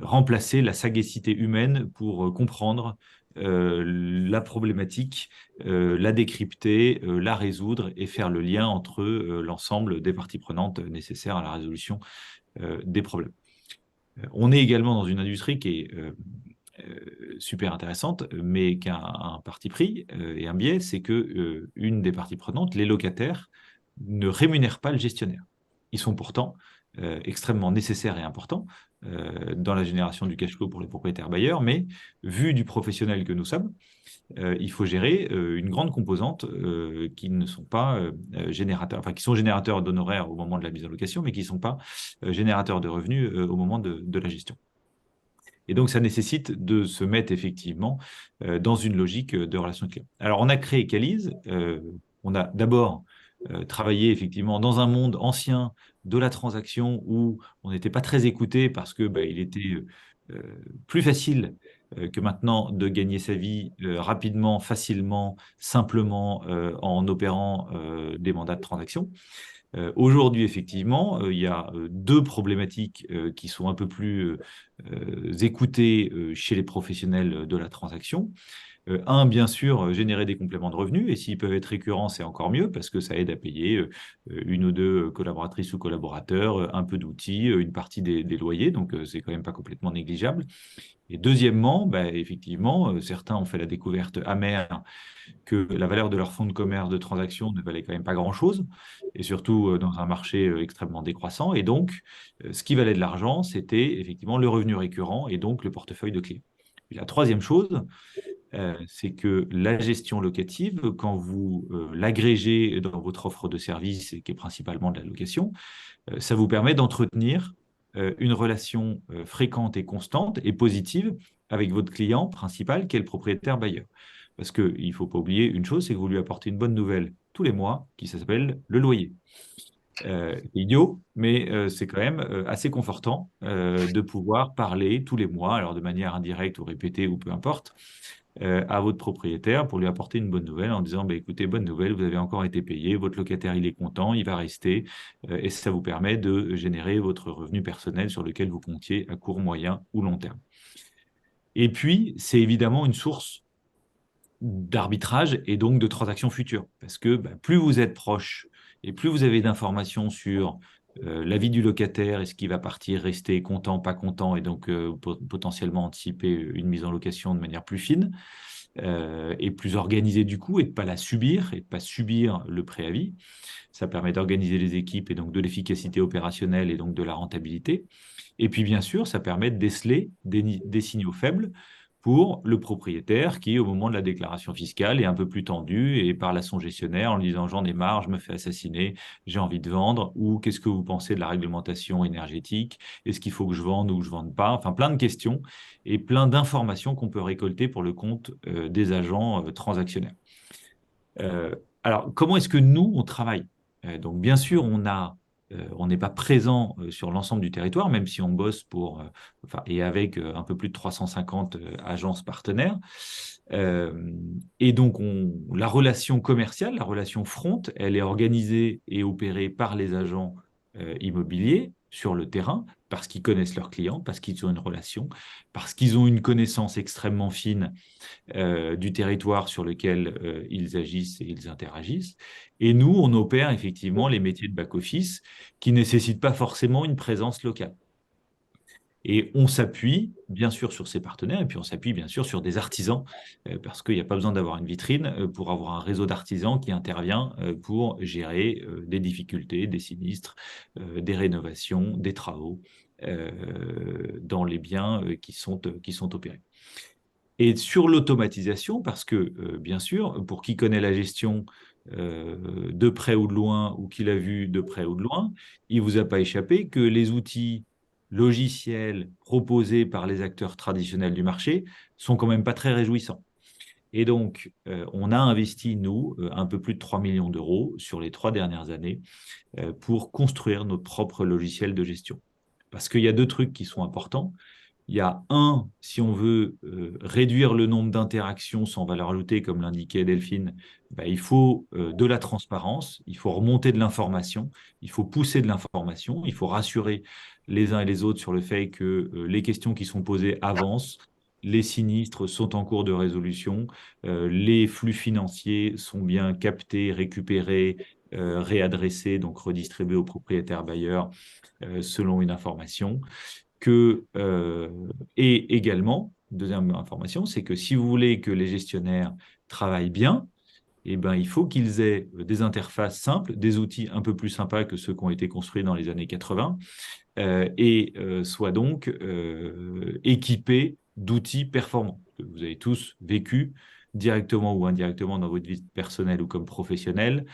remplacer la sagacité humaine pour comprendre la problématique, la décrypter, la résoudre et faire le lien entre l'ensemble des parties prenantes nécessaires à la résolution des problèmes. On est également dans une industrie qui est super intéressante, mais qui a un parti pris et un biais, c'est que une des parties prenantes, les locataires, ne rémunèrent pas le gestionnaire. Ils sont pourtant extrêmement nécessaires et importants dans la génération du cash flow pour les propriétaires bailleurs, mais vu du professionnel que nous sommes, il faut gérer une grande composante qui ne sont pas générateurs, enfin qui sont générateurs d'honoraires au moment de la mise en location, mais qui ne sont pas générateurs de revenus au moment de la gestion. Et donc, ça nécessite de se mettre effectivement dans une logique de relation client. Alors, on a créé Calise. On a d'abord travaillé effectivement dans un monde ancien de la transaction où on n'était pas très écouté parce que il était plus facile que maintenant de gagner sa vie rapidement, facilement, simplement en opérant des mandats de transaction. Aujourd'hui, effectivement, il y a deux problématiques qui sont un peu plus écoutées chez les professionnels de la transaction. Un, bien sûr, générer des compléments de revenus, et s'ils peuvent être récurrents, c'est encore mieux, parce que ça aide à payer une ou deux collaboratrices ou collaborateurs, un peu d'outils, une partie des loyers, donc c'est quand même pas complètement négligeable. Et deuxièmement, effectivement, certains ont fait la découverte amère que la valeur de leur fonds de commerce de transaction ne valait quand même pas grand-chose, et surtout dans un marché extrêmement décroissant. Et donc, ce qui valait de l'argent, c'était effectivement le revenu récurrent et donc le portefeuille de clients. Et la troisième chose, c'est que la gestion locative, quand vous l'agrégez dans votre offre de service, qui est principalement de la location, ça vous permet d'entretenir une relation fréquente et constante et positive avec votre client principal, qui est le propriétaire bailleur. Parce qu'il ne faut pas oublier une chose, c'est que vous lui apportez une bonne nouvelle tous les mois, qui s'appelle le loyer. C'est idiot, mais c'est quand même assez confortant de pouvoir parler tous les mois, alors de manière indirecte ou répétée ou peu importe, à votre propriétaire pour lui apporter une bonne nouvelle en disant bah, écoutez, bonne nouvelle, vous avez encore été payé, votre locataire il est content, il va rester, et ça vous permet de générer votre revenu personnel sur lequel vous comptiez à court, moyen ou long terme. Et puis, c'est évidemment une source d'arbitrage et donc de transactions futures. Parce que bah, plus vous êtes proche et plus vous avez d'informations sur la vie du locataire, est-ce qu'il va partir, rester content, pas content, et donc potentiellement anticiper une mise en location de manière plus fine et plus organisée du coup, et de ne pas la subir, et de ne pas subir le préavis. Ça permet d'organiser les équipes et donc de l'efficacité opérationnelle et donc de la rentabilité. Et puis, bien sûr, ça permet de déceler des signaux faibles pour le propriétaire qui, au moment de la déclaration fiscale, est un peu plus tendu et parle à son gestionnaire en lui disant « j'en ai marre, je me fais assassiner, j'ai envie de vendre » ou « qu'est-ce que vous pensez de la réglementation énergétique? Est-ce qu'il faut que je vende ou que je ne vende pas ?» Enfin, plein de questions et plein d'informations qu'on peut récolter pour le compte des agents transactionnaires. Alors, comment est-ce que nous, on travaille? Donc, bien sûr, on n'est pas présent sur l'ensemble du territoire, même si on bosse et avec un peu plus de 350 agences partenaires. Et donc, la relation commerciale, la relation front, elle est organisée et opérée par les agents immobiliers sur le terrain, parce qu'ils connaissent leurs clients, parce qu'ils ont une relation, parce qu'ils ont une connaissance extrêmement fine du territoire sur lequel ils agissent et ils interagissent. Et nous, on opère effectivement les métiers de back-office qui ne nécessitent pas forcément une présence locale. Et on s'appuie bien sûr sur ces partenaires et puis on s'appuie bien sûr sur des artisans parce qu'il n'y a pas besoin d'avoir une vitrine pour avoir un réseau d'artisans qui intervient pour gérer des difficultés, des sinistres, des rénovations, des travaux dans les biens qui sont opérés. Et sur l'automatisation, parce que, bien sûr, pour qui connaît la gestion de près ou de loin, ou qui l'a vu de près ou de loin, il ne vous a pas échappé que les outils logiciels proposés par les acteurs traditionnels du marché sont quand même pas très réjouissants. Et donc, on a investi, nous, un peu plus de 3 millions d'euros sur les 3 dernières années pour construire notre propre logiciel de gestion. Parce qu'il y a 2 trucs qui sont importants. Il y a si on veut réduire le nombre d'interactions sans valeur ajoutée, comme l'indiquait Delphine, il faut de la transparence, il faut remonter de l'information, il faut pousser de l'information, il faut rassurer les uns et les autres sur le fait que les questions qui sont posées avancent, les sinistres sont en cours de résolution, les flux financiers sont bien captés, récupérés, réadressés, donc redistribués aux propriétaires bailleurs selon une information. Et également, deuxième information, c'est que si vous voulez que les gestionnaires travaillent bien, il faut qu'ils aient des interfaces simples, des outils un peu plus sympas que ceux qui ont été construits dans les années 80, et soient donc équipés d'outils performants. Vous avez tous vécu directement ou indirectement dans votre vie personnelle ou comme professionnelle,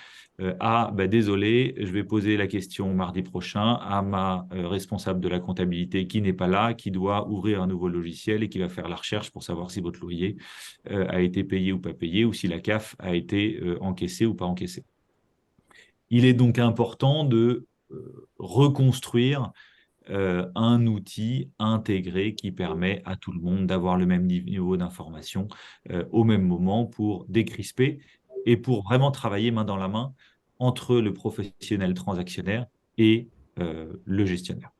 désolé, je vais poser la question mardi prochain à ma responsable de la comptabilité qui n'est pas là, qui doit ouvrir un nouveau logiciel et qui va faire la recherche pour savoir si votre loyer a été payé ou pas payé, ou si la CAF a été encaissée ou pas encaissée. Il est donc important de reconstruire un outil intégré qui permet à tout le monde d'avoir le même niveau d'information au même moment pour décrisper et pour vraiment travailler main dans la main entre le professionnel transactionnaire et le gestionnaire.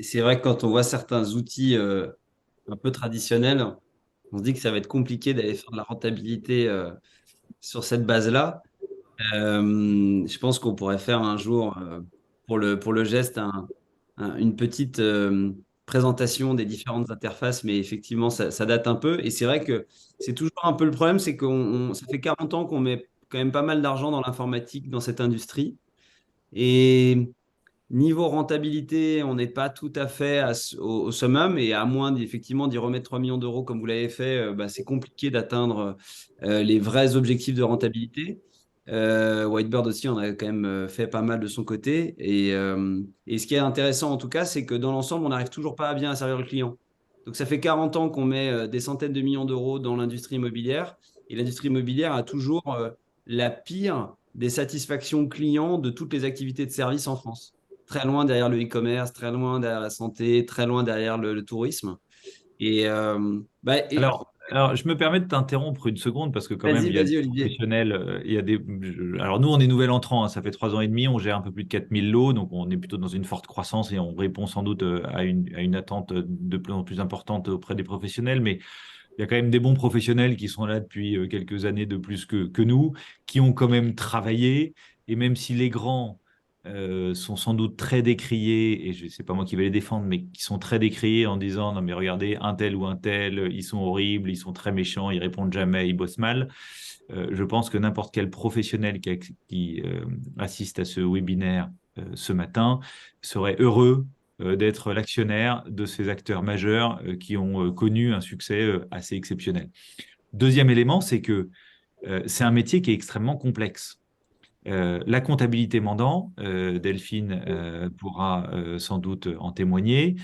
C'est vrai que quand on voit certains outils un peu traditionnels, on se dit que ça va être compliqué d'aller faire de la rentabilité sur cette base-là. Je pense qu'on pourrait faire un jour, pour le geste, une petite présentation des différentes interfaces, mais effectivement, ça date un peu. Et c'est vrai que c'est toujours un peu le problème, c'est que ça fait 40 ans qu'on met quand même pas mal d'argent dans l'informatique, dans cette industrie. Et niveau rentabilité, on n'est pas tout à fait au summum, et à moins effectivement d'y remettre 3 millions d'euros comme vous l'avez fait, c'est compliqué d'atteindre les vrais objectifs de rentabilité. Whitebird aussi, on a quand même fait pas mal de son côté. Et ce qui est intéressant en tout cas, c'est que dans l'ensemble, on n'arrive toujours pas à bien servir le client. Donc ça fait 40 ans qu'on met des centaines de millions d'euros dans l'industrie immobilière, et l'industrie immobilière a toujours la pire des satisfactions clients de toutes les activités de service en France. Très loin derrière le e-commerce, très loin derrière la santé, très loin derrière le tourisme. Et, Alors, je me permets de t'interrompre une seconde parce que quand même, vas-y, il y a des vas-y, Olivier. professionnels, il y a des... Alors, nous, on est nouvel entrant, hein, ça fait 3 ans et demi, on gère un peu plus de 4000 lots, donc on est plutôt dans une forte croissance et on répond sans doute à une attente de plus en plus importante auprès des professionnels, mais il y a quand même des bons professionnels qui sont là depuis quelques années de plus que nous, qui ont quand même travaillé, et même si les grands sont sans doute très décriés, et je sais pas moi qui vais les défendre, mais qui sont très décriés en disant non mais regardez, un tel ou un tel, ils sont horribles, ils sont très méchants, ils répondent jamais, ils bossent mal. Je pense que n'importe quel professionnel qui assiste à ce webinaire ce matin serait heureux d'être l'actionnaire de ces acteurs majeurs qui ont connu un succès assez exceptionnel. Deuxième élément, c'est que c'est un métier qui est extrêmement complexe. La comptabilité mandant, Delphine pourra sans doute en témoigner,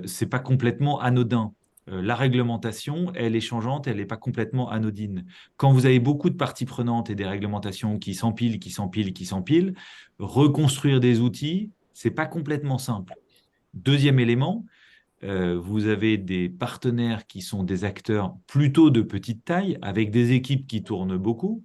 c'est pas complètement anodin. La réglementation, elle est changeante, elle n'est pas complètement anodine. Quand vous avez beaucoup de parties prenantes et des réglementations qui s'empilent, qui s'empilent, qui s'empilent, reconstruire des outils, c'est pas complètement simple. Deuxième élément, vous avez des partenaires qui sont des acteurs plutôt de petite taille, avec des équipes qui tournent beaucoup.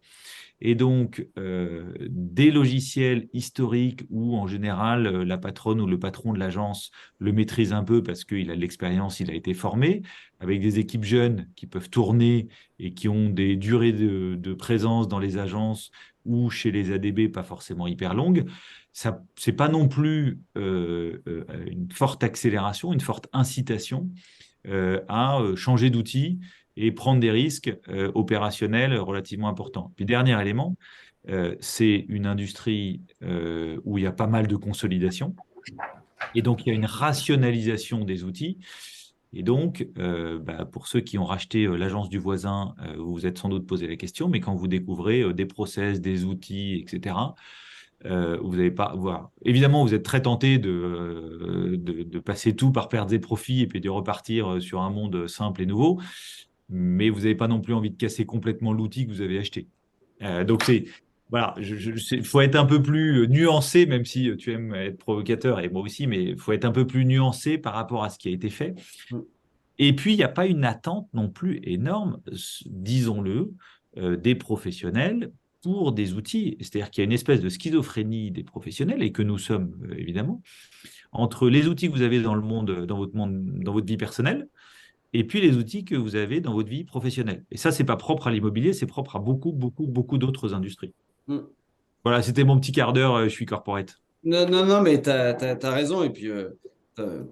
Et donc, des logiciels historiques où, en général, la patronne ou le patron de l'agence le maîtrise un peu parce qu'il a de l'expérience, il a été formé, avec des équipes jeunes qui peuvent tourner et qui ont des durées de présence dans les agences ou chez les ADB pas forcément hyper longues. Ça, c'est pas non plus une forte accélération, une forte incitation à changer d'outil et prendre des risques opérationnels relativement importants. Puis dernier élément, c'est une industrie où il y a pas mal de consolidation. Et donc, il y a une rationalisation des outils. Et donc, pour ceux qui ont racheté l'agence du voisin, vous vous êtes sans doute posé la question, mais quand vous découvrez des process, des outils, etc., vous n'avez pas. Voilà. Évidemment, vous êtes très tenté de passer tout par pertes et profits et puis de repartir sur un monde simple et nouveau, mais vous n'avez pas non plus envie de casser complètement l'outil que vous avez acheté. Donc, c'est. Voilà, il faut être un peu plus nuancé, même si tu aimes être provocateur, et moi aussi, mais il faut être un peu plus nuancé par rapport à ce qui a été fait. Et puis, il n'y a pas une attente non plus énorme, disons-le, des professionnels pour des outils. C'est-à-dire qu'il y a une espèce de schizophrénie des professionnels, et que nous sommes, évidemment, entre les outils que vous avez dans le monde, dans votre vie personnelle, et puis les outils que vous avez dans votre vie professionnelle. Et ça, ce n'est pas propre à l'immobilier, c'est propre à beaucoup, beaucoup, beaucoup d'autres industries. Voilà, c'était mon petit quart d'heure, je suis corporate. Non, non, non, mais tu as raison. Et puis,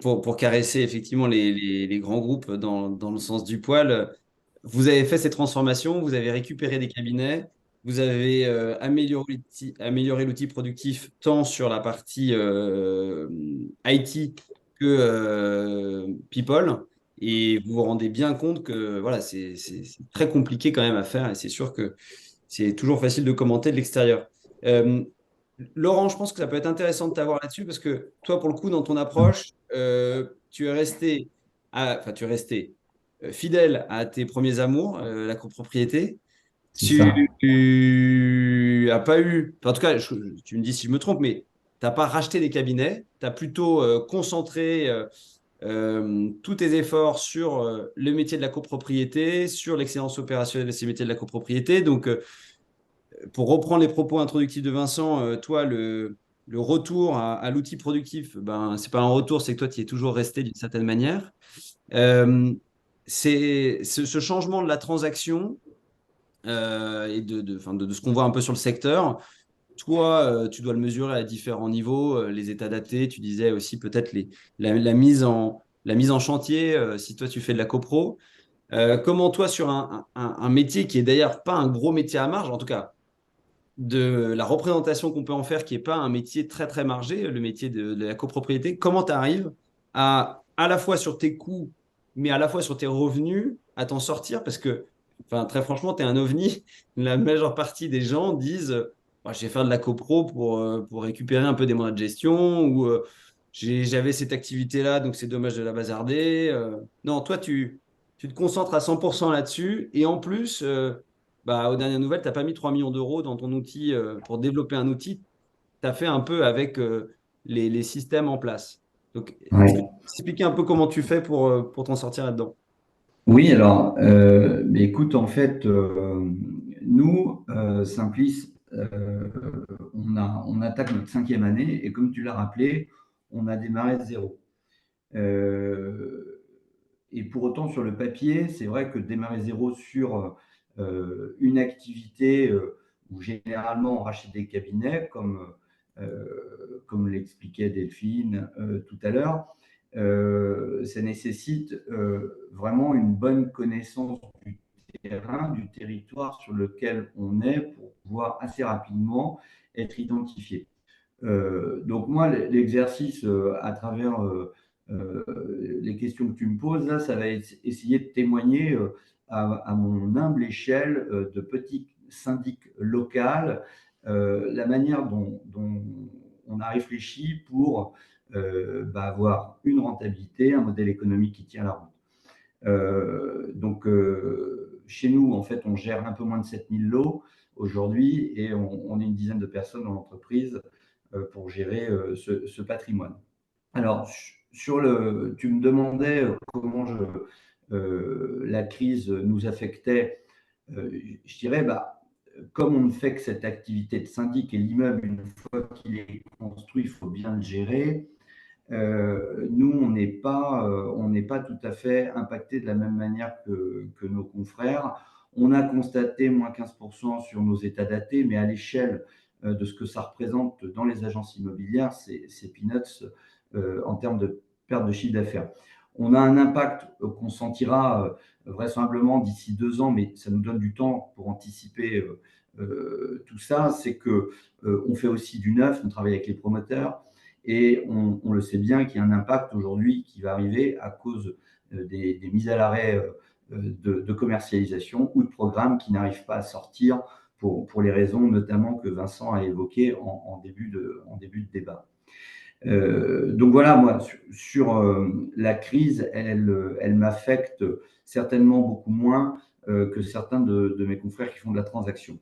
pour caresser effectivement les grands groupes dans le sens du poil, vous avez fait ces transformations, vous avez récupéré des cabinets, vous avez amélioré l'outil productif tant sur la partie IT que people. Et vous vous rendez bien compte que voilà, c'est très compliqué quand même à faire. Et c'est sûr que c'est toujours facile de commenter de l'extérieur. Euh, Laurent, je pense que ça peut être intéressant de t'avoir là-dessus parce que toi, pour le coup, dans ton approche, tu es resté fidèle à tes premiers amours, la copropriété. C'est ça. Tu as pas eu, enfin, en tout cas, tu me dis si je me trompe, mais tu n'as pas racheté des cabinets, tu as plutôt concentré tous tes efforts sur le métier de la copropriété, sur l'excellence opérationnelle de ces métiers de la copropriété. Donc, pour reprendre les propos introductifs de Vincent, toi, le retour à l'outil productif, ben, ce n'est pas un retour, c'est que toi, tu y es toujours resté d'une certaine manière. C'est ce changement de la transaction et de ce qu'on voit un peu sur le secteur. Toi, tu dois le mesurer à différents niveaux, les états datés. Tu disais aussi peut-être la mise en chantier, si toi, tu fais de la copro. Comment toi, sur un métier qui est d'ailleurs pas un gros métier à marge, en tout cas, de la représentation qu'on peut en faire, qui n'est pas un métier très très margé, le métier de la copropriété, comment tu arrives à la fois sur tes coûts, mais à la fois sur tes revenus, à t'en sortir? Parce que, enfin, très franchement, tu es un ovni. La majeure partie des gens disent bah, je vais faire de la copro pour récupérer un peu des moyens de gestion, ou j'avais cette activité-là, donc c'est dommage de la bazarder. Non, toi, tu te concentres à 100% là-dessus, et en plus, bah, aux dernières nouvelles, tu n'as pas mis 3 millions d'euros dans ton outil pour développer un outil. Tu as fait un peu avec les systèmes en place. Donc, est-ce que tu Ouais. peux expliquer un peu comment tu fais pour t'en sortir là-dedans? Oui, alors, mais écoute, en fait, nous, Simplis, on attaque notre 5e année et comme tu l'as rappelé, on a démarré de zéro. Euh, et pour autant, sur le papier, c'est vrai que démarrer zéro sur une activité où généralement on rachète des cabinets, comme l'expliquait Delphine tout à l'heure, ça nécessite vraiment une bonne connaissance du terrain, du territoire sur lequel on est pour pouvoir assez rapidement être identifié. Donc moi, l'exercice à travers les questions que tu me poses, là, ça va essayer de témoigner à mon humble échelle de petit syndic local, la manière dont on a réfléchi pour avoir une rentabilité, un modèle économique qui tient la route. Donc, chez nous, en fait, on gère un peu moins de 7000 lots aujourd'hui et on est une dizaine de personnes dans l'entreprise pour gérer ce patrimoine. Alors, tu me demandais comment la crise nous affectait. Je dirais, comme on ne fait que cette activité de syndic et l'immeuble, une fois qu'il est construit, il faut bien le gérer. Nous, on n'est pas tout à fait impacté de la même manière que nos confrères. On a constaté moins 15% sur nos états datés, mais à l'échelle de ce que ça représente dans les agences immobilières, c'est peanuts en termes de perte de chiffre d'affaires. On a un impact qu'on sentira vraisemblablement d'ici 2 ans, mais ça nous donne du temps pour anticiper tout ça. C'est que on fait aussi du neuf, on travaille avec les promoteurs. Et on le sait bien qu'il y a un impact aujourd'hui qui va arriver à cause des mises à l'arrêt de commercialisation ou de programmes qui n'arrivent pas à sortir pour les raisons notamment que Vincent a évoquées en début de débat. Donc voilà, moi, sur la crise, elle m'affecte certainement beaucoup moins que certains de mes confrères qui font de la transaction.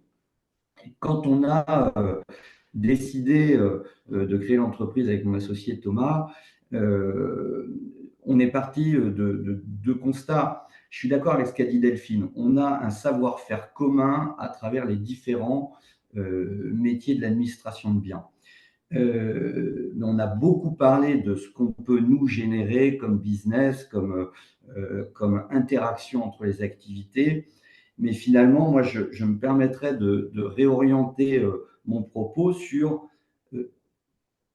Quand on a décidé de créer l'entreprise avec mon associé Thomas, on est parti de deux constats. Je suis d'accord avec ce qu'a dit Delphine. On a un savoir-faire commun à travers les différents métiers de l'administration de biens. On a beaucoup parlé de ce qu'on peut nous générer comme business, comme interaction entre les activités. Mais finalement, moi, je me permettrais de réorienter mon propos sur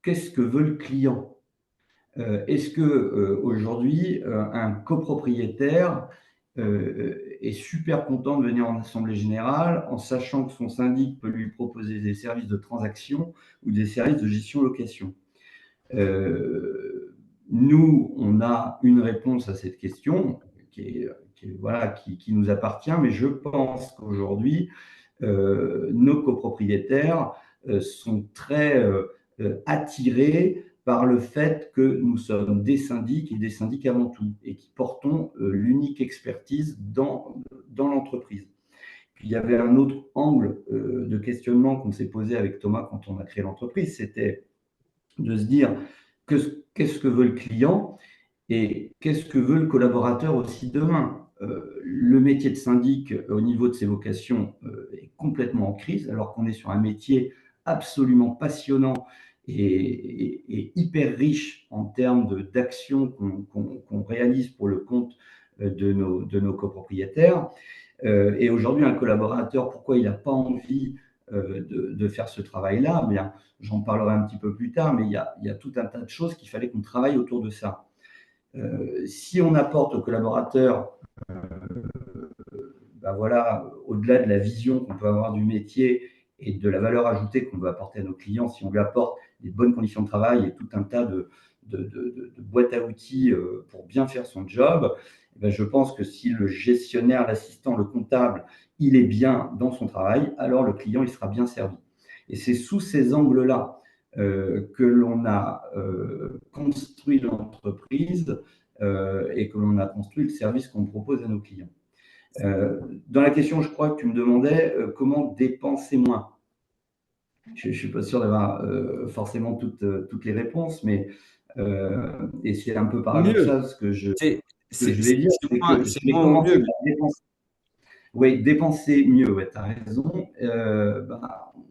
qu'est-ce que veut le client. Est-ce que aujourd'hui, un copropriétaire est super content de venir en assemblée générale en sachant que son syndic peut lui proposer des services de transaction ou des services de gestion-location? Nous, on a une réponse à cette question qui nous appartient, mais je pense qu'aujourd'hui, nos copropriétaires sont très attirés par le fait que nous sommes des syndics et des syndics avant tout, et qui portons l'unique expertise dans l'entreprise. Puis il y avait un autre angle de questionnement qu'on s'est posé avec Thomas quand on a créé l'entreprise, c'était de se dire qu'est-ce que veut le client et qu'est-ce que veut le collaborateur aussi demain. Le métier de syndic au niveau de ses vocations est complètement en crise, alors qu'on est sur un métier absolument passionnant et hyper riche en termes d'actions qu'on réalise pour le compte de nos copropriétaires. Et aujourd'hui, un collaborateur, pourquoi il n'a pas envie de faire ce travail-là? Bien, j'en parlerai un petit peu plus tard, mais il y a tout un tas de choses qu'il fallait qu'on travaille autour de ça. Si on apporte aux collaborateurs, voilà, au-delà de la vision qu'on peut avoir du métier et de la valeur ajoutée qu'on veut apporter à nos clients, si on lui apporte des bonnes conditions de travail et tout un tas de boîtes à outils pour bien faire son job, je pense que si le gestionnaire, l'assistant, le comptable, il est bien dans son travail, alors le client, il sera bien servi. Et c'est sous ces angles-là que l'on a construit l'entreprise et que l'on a construit le service qu'on propose à nos clients. Dans la question, je crois que tu me demandais comment dépenser moins. Je ne suis pas sûr d'avoir forcément toutes les réponses, mais et c'est un peu Mieux. paradoxal ce que je C'est vais dire, c'est que c'est j'ai moins commencé mieux. par dépenser. Oui, dépenser mieux, ouais, tu as raison.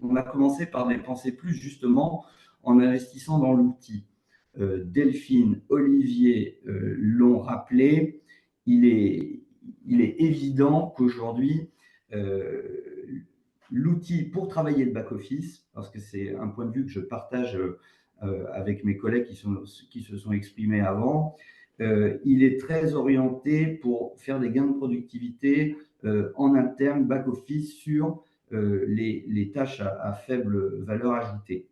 On a commencé par dépenser plus justement en investissant dans l'outil. Delphine, Olivier l'ont rappelé, il est, il est évident qu'aujourd'hui, l'outil pour travailler le back-office, parce que c'est un point de vue que je partage avec mes collègues qui se sont exprimés avant, il est très orienté pour faire des gains de productivité en interne, back-office, sur les tâches à faible valeur ajoutée.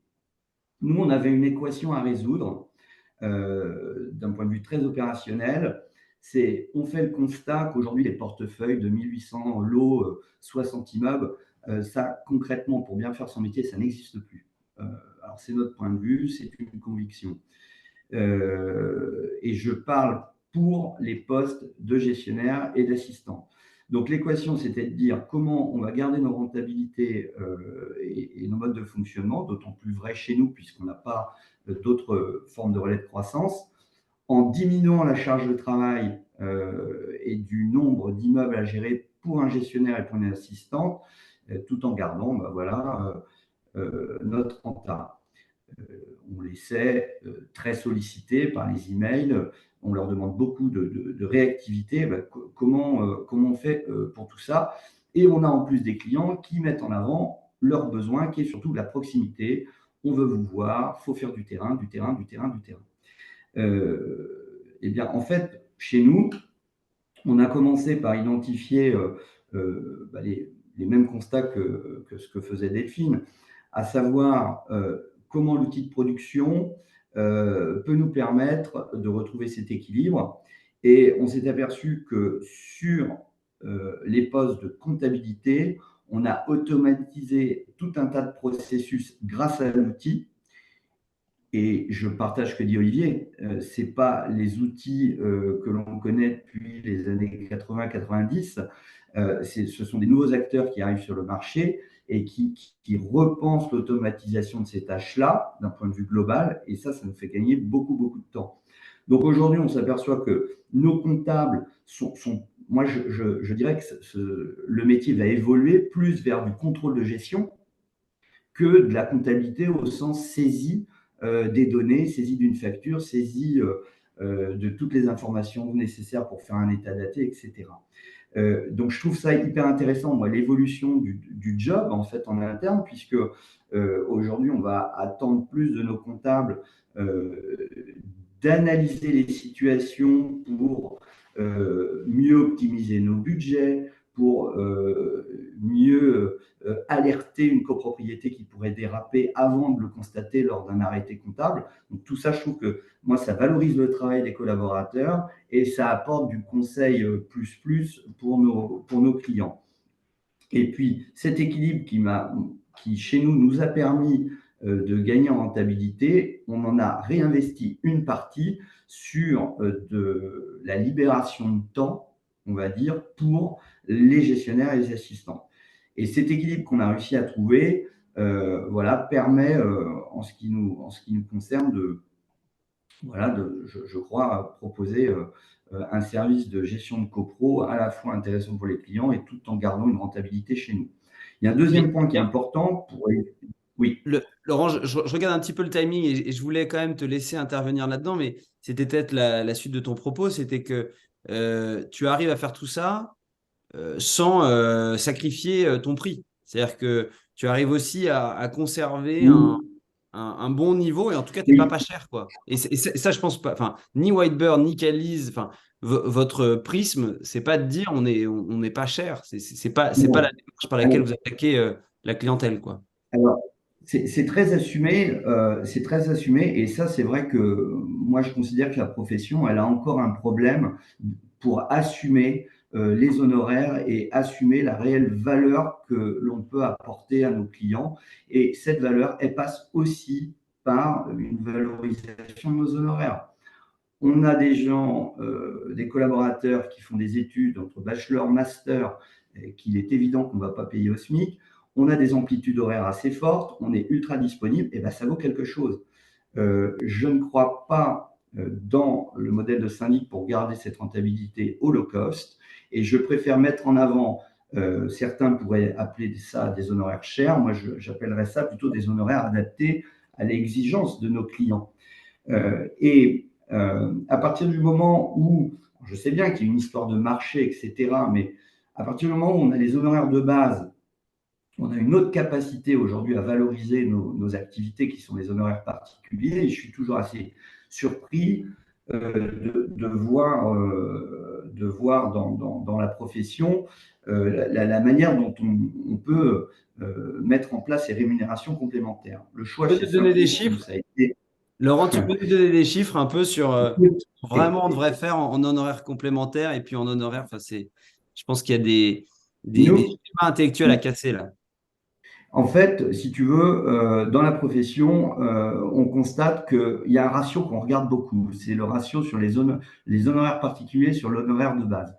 Nous, on avait une équation à résoudre d'un point de vue très opérationnel. On fait le constat qu'aujourd'hui, les portefeuilles de 1800 lots, 60 immeubles, ça, concrètement, pour bien faire son métier, ça n'existe plus. Alors, c'est notre point de vue, c'est une conviction. Et je parle pour les postes de gestionnaire et d'assistant. Donc, l'équation, c'était de dire comment on va garder nos rentabilités et nos modes de fonctionnement, d'autant plus vrai chez nous, puisqu'on n'a pas d'autres formes de relais de croissance, en diminuant la charge de travail et du nombre d'immeubles à gérer pour un gestionnaire et pour une assistante, tout en gardant notre renta. On les sait très sollicités par les emails, on leur demande beaucoup de réactivité. Comment on fait pour tout ça? Et on a en plus des clients qui mettent en avant leurs besoins, qui est surtout la proximité. On veut vous voir, il faut faire du terrain, du terrain, du terrain, du terrain. Eh bien, en fait, chez nous, on a commencé par identifier les mêmes constats que ce que faisait Delphine, à savoir comment l'outil de production peut nous permettre de retrouver cet équilibre. Et on s'est aperçu que sur les postes de comptabilité, on a automatisé tout un tas de processus grâce à l'outil. Et je partage ce que dit Olivier, ce n'est pas les outils que l'on connaît depuis les années 80-90, ce sont des nouveaux acteurs qui arrivent sur le marché et qui repensent l'automatisation de ces tâches-là d'un point de vue global, et ça nous fait gagner beaucoup, beaucoup de temps. Donc aujourd'hui, on s'aperçoit que nos comptables moi je dirais que le métier va évoluer plus vers du contrôle de gestion que de la comptabilité au sens saisie des données, saisie d'une facture, saisie de toutes les informations nécessaires pour faire un état daté, etc. Donc, je trouve ça hyper intéressant, moi, l'évolution du job, en fait, en interne, puisque aujourd'hui, on va attendre plus de nos comptables d'analyser les situations pour mieux optimiser nos budgets, pour mieux alerter une copropriété qui pourrait déraper avant de le constater lors d'un arrêté comptable. Donc tout ça, je trouve que moi, ça valorise le travail des collaborateurs et ça apporte du conseil plus pour nos clients. Et puis cet équilibre qui chez nous a permis de gagner en rentabilité, on en a réinvesti une partie sur de la libération de temps, on va dire, pour les gestionnaires et les assistants. Et cet équilibre qu'on a réussi à trouver, permet, en ce qui nous concerne, je crois, proposer un service de gestion de copro à la fois intéressant pour les clients et tout en gardant une rentabilité chez nous. Il y a un deuxième point qui est important pour… Oui. Laurent, je regarde un petit peu le timing et je voulais quand même te laisser intervenir là-dedans, mais c'était peut-être la suite de ton propos, c'était que tu arrives à faire tout ça sans sacrifier ton prix. C'est-à-dire que tu arrives aussi à conserver un bon niveau et en tout cas, tu n'es pas cher, quoi. Et ça, je pense pas. Enfin, ni Whitebird, ni Calise, enfin, votre prisme, c'est pas de dire on n'est pas cher. C'est pas la démarche par laquelle vous attaquez la clientèle, quoi. Alors, c'est très assumé, et ça, c'est vrai que moi, je considère que la profession, elle a encore un problème pour assumer les honoraires et assumer la réelle valeur que l'on peut apporter à nos clients. Et cette valeur, elle passe aussi par une valorisation de nos honoraires. On a des gens, des collaborateurs qui font des études entre bachelor, master, qu'il est évident qu'on ne va pas payer au SMIC. On a des amplitudes horaires assez fortes, on est ultra disponible, et ben ça vaut quelque chose. Je ne crois pas dans le modèle de syndic pour garder cette rentabilité au low cost, et je préfère mettre en avant, certains pourraient appeler ça des honoraires chers, moi j'appellerais ça plutôt des honoraires adaptés à l'exigence de nos clients. À partir du moment où, je sais bien qu'il y a une histoire de marché, etc., mais à partir du moment où on a les honoraires de base, on a une autre capacité aujourd'hui à valoriser nos activités qui sont les honoraires particuliers. Et je suis toujours assez surpris de voir dans la profession la manière dont on peut mettre en place ces rémunérations complémentaires. Le choix Tu peux chez nous donner des Synchronic, chiffres? ça a été… Laurent, tu peux nous donner des chiffres un peu sur vraiment on devrait faire en honoraires complémentaires et puis en honoraires, je pense qu'il y a des Nous, schémas intellectuels à casser là. en fait, si tu veux, dans la profession, on constate qu'il y a un ratio qu'on regarde beaucoup. C'est le ratio sur les honoraires particuliers sur l'honoraire de base.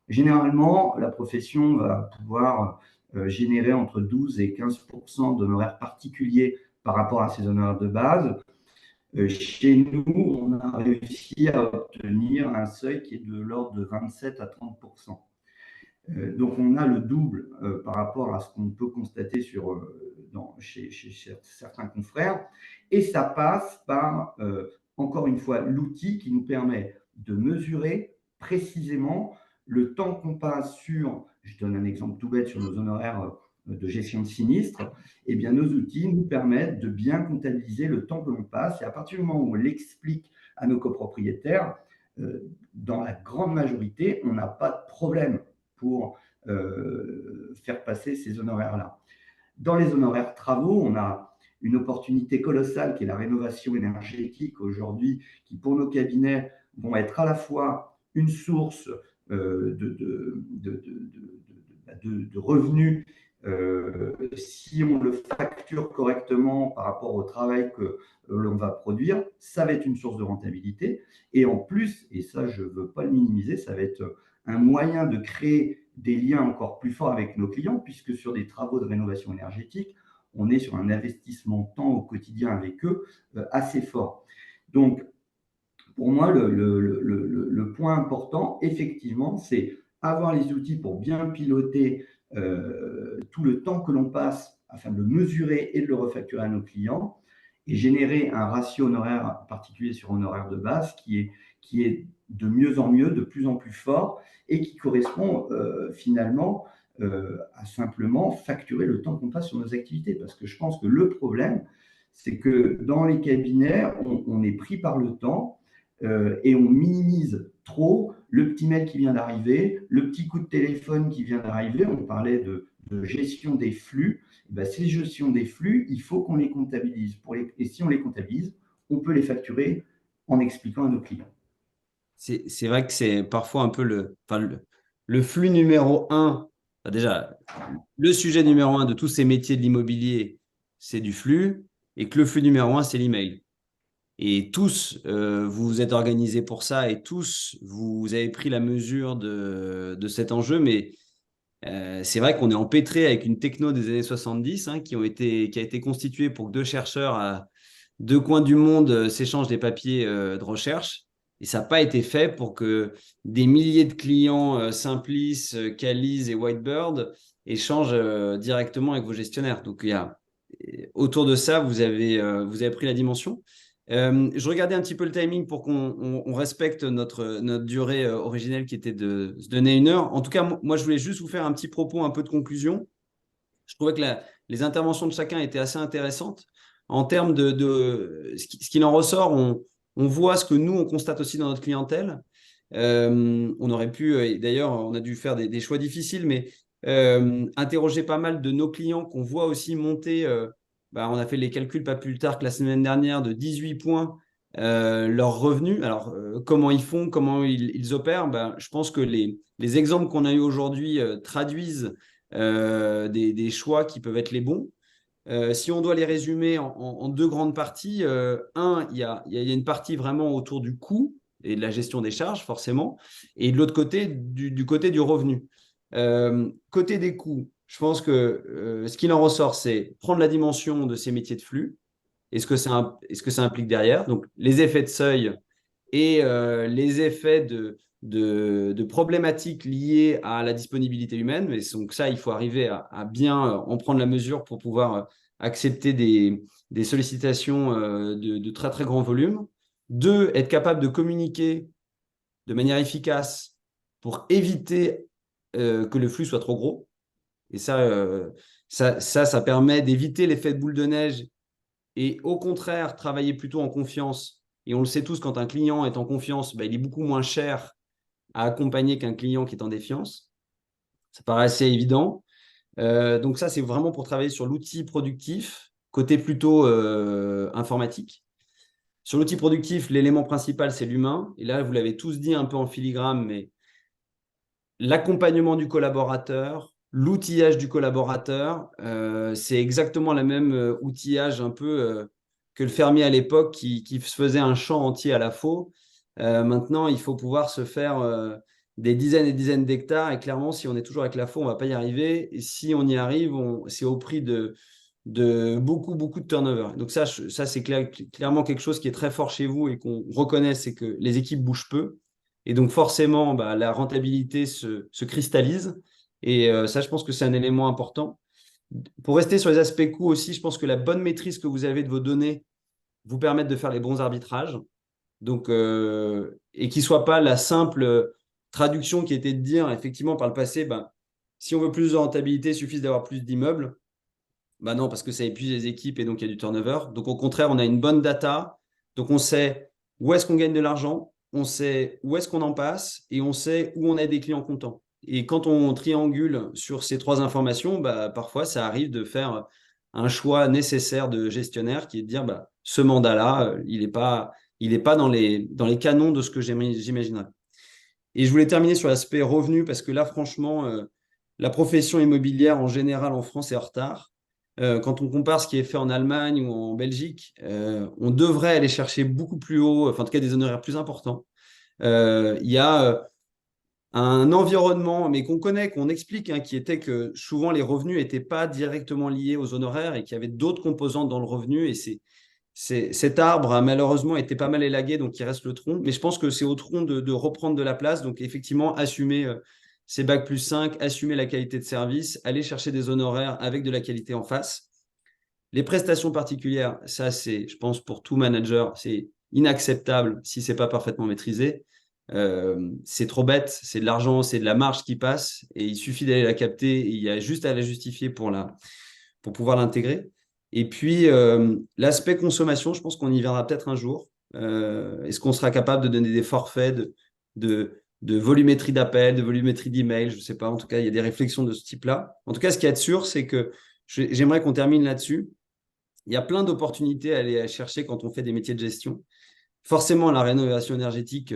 Généralement, la profession va pouvoir générer entre 12 et 15% d'honoraires particuliers par rapport à ces honoraires de base. Chez nous, on a réussi à obtenir un seuil qui est de l'ordre de 27 à 30%. Donc, on a le double par rapport à ce qu'on peut constater chez certains confrères. Et ça passe par, encore une fois, l'outil qui nous permet de mesurer précisément le temps qu'on passe sur, je donne un exemple tout bête, sur nos honoraires de gestion de sinistre. Eh bien, nos outils nous permettent de bien comptabiliser le temps que l'on passe. Et à partir du moment où on l'explique à nos copropriétaires, dans la grande majorité, on n'a pas de problème pour faire passer ces honoraires-là. Dans les honoraires travaux, on a une opportunité colossale qui est la rénovation énergétique aujourd'hui, qui pour nos cabinets vont être à la fois une source de revenus si on le facture correctement par rapport au travail que l'on va produire, ça va être une source de rentabilité. Et en plus, et ça je ne veux pas le minimiser, ça va être un moyen de créer des liens encore plus forts avec nos clients, puisque sur des travaux de rénovation énergétique, on est sur un investissement temps au quotidien avec eux assez fort. Donc, pour moi, le point important, effectivement, c'est avoir les outils pour bien piloter tout le temps que l'on passe afin de le mesurer et de le refacturer à nos clients et générer un ratio honoraire particulier sur honoraire de base qui est de mieux en mieux, de plus en plus fort et qui correspond finalement à simplement facturer le temps qu'on passe sur nos activités. Parce que je pense que le problème, c'est que dans les cabinets, on est pris par le temps et on minimise trop le petit mail qui vient d'arriver, le petit coup de téléphone qui vient d'arriver. On parlait de gestion des flux. Ces gestions des flux, il faut qu'on les comptabilise. Et si on les comptabilise, on peut les facturer en expliquant à nos clients. C'est vrai que c'est parfois un peu le flux numéro un. Déjà, le sujet numéro un de tous ces métiers de l'immobilier, c'est du flux, et que le flux numéro un, c'est l'email. Et tous, vous vous êtes organisés pour ça et tous, vous avez pris la mesure de cet enjeu. Mais c'est vrai qu'on est empêtré avec une techno des années 70 qui a été constituée pour que deux chercheurs à deux coins du monde s'échangent des papiers de recherche. Et ça n'a pas été fait pour que des milliers de clients Simplis, Caliz et Whitebird échangent directement avec vos gestionnaires. Donc, autour de ça, vous avez pris la dimension. Je regardais un petit peu le timing pour qu'on respecte notre durée originelle qui était de se donner 1 heure. En tout cas, moi, je voulais juste vous faire un petit propos, un peu de conclusion. Je trouvais que les interventions de chacun étaient assez intéressantes. En termes de ce qu'il en ressort, on voit ce que nous, on constate aussi dans notre clientèle. On aurait pu, d'ailleurs, on a dû faire des choix difficiles, mais interroger pas mal de nos clients qu'on voit aussi monter. On a fait les calculs pas plus tard que la semaine dernière de 18 points leurs revenus. Alors, comment ils font, comment ils opèrent, je pense que les exemples qu'on a eu aujourd'hui traduisent des choix qui peuvent être les bons. Si on doit les résumer en deux grandes parties, il y a une partie vraiment autour du coût et de la gestion des charges, forcément, et de l'autre côté, du côté du revenu. Côté des coûts, je pense que ce qu'il en ressort, c'est prendre la dimension de ces métiers de flux et ce que ça implique derrière. Donc, les effets de seuil et les effets de problématiques liées à la disponibilité humaine. Mais donc ça, il faut arriver à bien en prendre la mesure pour pouvoir accepter des sollicitations de très, très grand volume. 2, être capable de communiquer de manière efficace pour éviter que le flux soit trop gros. Et ça permet d'éviter l'effet de boule de neige et au contraire, travailler plutôt en confiance. Et on le sait tous, quand un client est en confiance, il est beaucoup moins cher à accompagner qu'un client qui est en défiance. Ça paraît assez évident. Donc ça, c'est vraiment pour travailler sur l'outil productif, côté plutôt informatique. Sur l'outil productif, l'élément principal, c'est l'humain. Et là, vous l'avez tous dit un peu en filigrane, mais l'accompagnement du collaborateur, l'outillage du collaborateur, c'est exactement le même outillage un peu que le fermier à l'époque qui se faisait un champ entier à la faux. Maintenant, il faut pouvoir se faire des dizaines et dizaines d'hectares. Et clairement, si on est toujours avec la faux, on ne va pas y arriver. Et si on y arrive, c'est au prix de beaucoup, beaucoup de turnover. Donc ça c'est clairement quelque chose qui est très fort chez vous et qu'on reconnaît, c'est que les équipes bougent peu. Et donc forcément, la rentabilité se cristallise. Et ça, je pense que c'est un élément important. Pour rester sur les aspects coûts aussi, je pense que la bonne maîtrise que vous avez de vos données vous permettent de faire les bons arbitrages. Donc, et qui ne soit pas la simple traduction qui était de dire, effectivement, par le passé, si on veut plus de rentabilité, il suffit d'avoir plus d'immeubles. Non, parce que ça épuise les équipes et donc il y a du turnover. Donc, au contraire, on a une bonne data. Donc, on sait où est-ce qu'on gagne de l'argent, on sait où est-ce qu'on en passe et on sait où on a des clients contents. Et quand on triangule sur ces 3 informations, parfois, ça arrive de faire un choix nécessaire de gestionnaire qui est de dire ce mandat-là, il n'est pas dans les canons de ce que j'imaginerais. Et je voulais terminer sur l'aspect revenu parce que là, franchement, la profession immobilière en général en France est en retard. Quand on compare ce qui est fait en Allemagne ou en Belgique, on devrait aller chercher beaucoup plus haut, enfin en tout cas des honoraires plus importants. Il y a un environnement, mais qu'on connaît, qu'on explique, qui était que souvent les revenus n'étaient pas directement liés aux honoraires et qu'il y avait d'autres composantes dans le revenu. Et cet arbre a malheureusement été pas mal élagué, donc il reste le tronc. Mais je pense que c'est au tronc de reprendre de la place. Donc effectivement, assumer ces Bac+5, assumer la qualité de service, aller chercher des honoraires avec de la qualité en face. Les prestations particulières, ça c'est, je pense, pour tout manager, c'est inacceptable si ce n'est pas parfaitement maîtrisé. C'est trop bête, c'est de l'argent, c'est de la marge qui passe et il suffit d'aller la capter et il y a juste à la justifier pour pouvoir l'intégrer. Et puis, l'aspect consommation, je pense qu'on y viendra peut-être un jour. Est-ce qu'on sera capable de donner des forfaits de volumétrie d'appels, de volumétrie d'emails? Je ne sais pas. En tout cas, il y a des réflexions de ce type-là. En tout cas, ce qu'il y a de sûr, c'est que j'aimerais qu'on termine là-dessus. Il y a plein d'opportunités à aller chercher quand on fait des métiers de gestion. Forcément, la rénovation énergétique,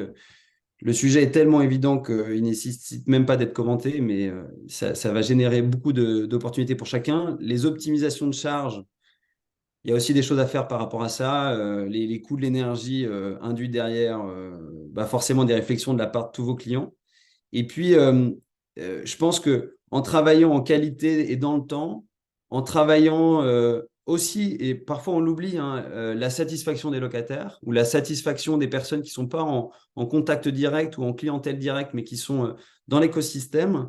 le sujet est tellement évident qu'il ne nécessite même pas d'être commenté, mais ça va générer beaucoup d'opportunités pour chacun. Les optimisations de charges, il y a aussi des choses à faire par rapport à ça. Les coûts de l'énergie induits derrière, forcément des réflexions de la part de tous vos clients. Et puis, je pense qu'en travaillant en qualité et dans le temps, en travaillant aussi, et parfois on l'oublie, la satisfaction des locataires ou la satisfaction des personnes qui ne sont pas en contact direct ou en clientèle directe, mais qui sont dans l'écosystème,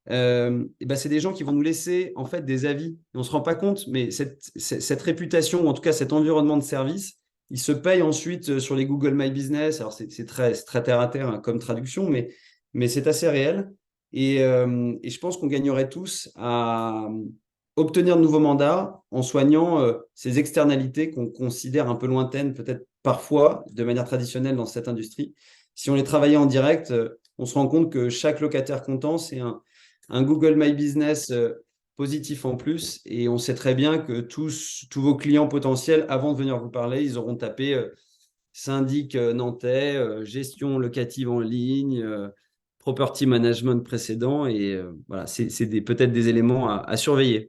c'est des gens qui vont nous laisser en fait des avis. Et on ne se rend pas compte, mais cette réputation, ou en tout cas cet environnement de service, il se paye ensuite sur les Google My Business. Alors c'est très terre à terre comme traduction, mais c'est assez réel. Et je pense qu'on gagnerait tous à obtenir de nouveaux mandats en soignant ces externalités qu'on considère un peu lointaines, peut-être parfois de manière traditionnelle dans cette industrie. Si on les travaillait en direct, on se rend compte que chaque locataire content, c'est un Google My Business positif en plus. Et on sait très bien que tous vos clients potentiels, avant de venir vous parler, ils auront tapé syndic nantais, gestion locative en ligne, property management précédent. Et voilà, c'est peut-être des éléments à surveiller.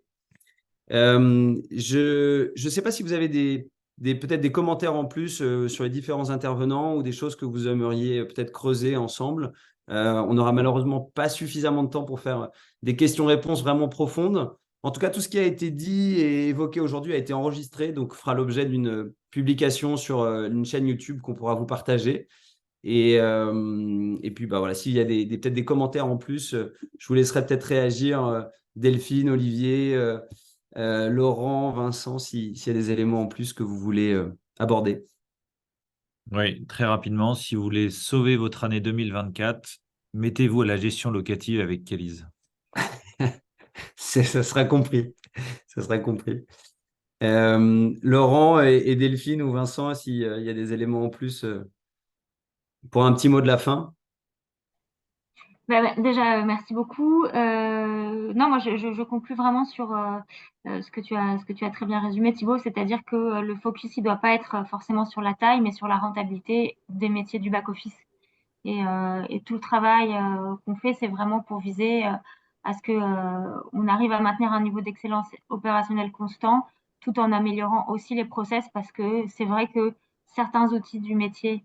Je ne sais pas si vous avez peut-être des commentaires en plus sur les différents intervenants ou des choses que vous aimeriez peut-être creuser ensemble. On n'aura malheureusement pas suffisamment de temps pour faire des questions-réponses vraiment profondes. En tout cas, tout ce qui a été dit et évoqué aujourd'hui a été enregistré, donc fera l'objet d'une publication sur une chaîne YouTube qu'on pourra vous partager. Et puis, bah, voilà, s'il y a peut-être des commentaires en plus, je vous laisserai peut-être réagir, Delphine, Olivier, Laurent, Vincent, s'il y a des éléments en plus que vous voulez aborder. Oui, très rapidement, si vous voulez sauver votre année 2024, mettez-vous à la gestion locative avec Kelly's. Ça sera compris. Ça sera compris. Laurent et Delphine ou Vincent, s'il y a des éléments en plus pour un petit mot de la fin. Déjà, merci beaucoup. Non, moi, je conclue vraiment sur ce que tu as très bien résumé, Thibaut, c'est-à-dire que le focus, il doit pas être forcément sur la taille, mais sur la rentabilité des métiers du back-office. Et tout le travail qu'on fait, c'est vraiment pour viser à ce que on arrive à maintenir un niveau d'excellence opérationnelle constant, tout en améliorant aussi les process, parce que c'est vrai que certains outils du métier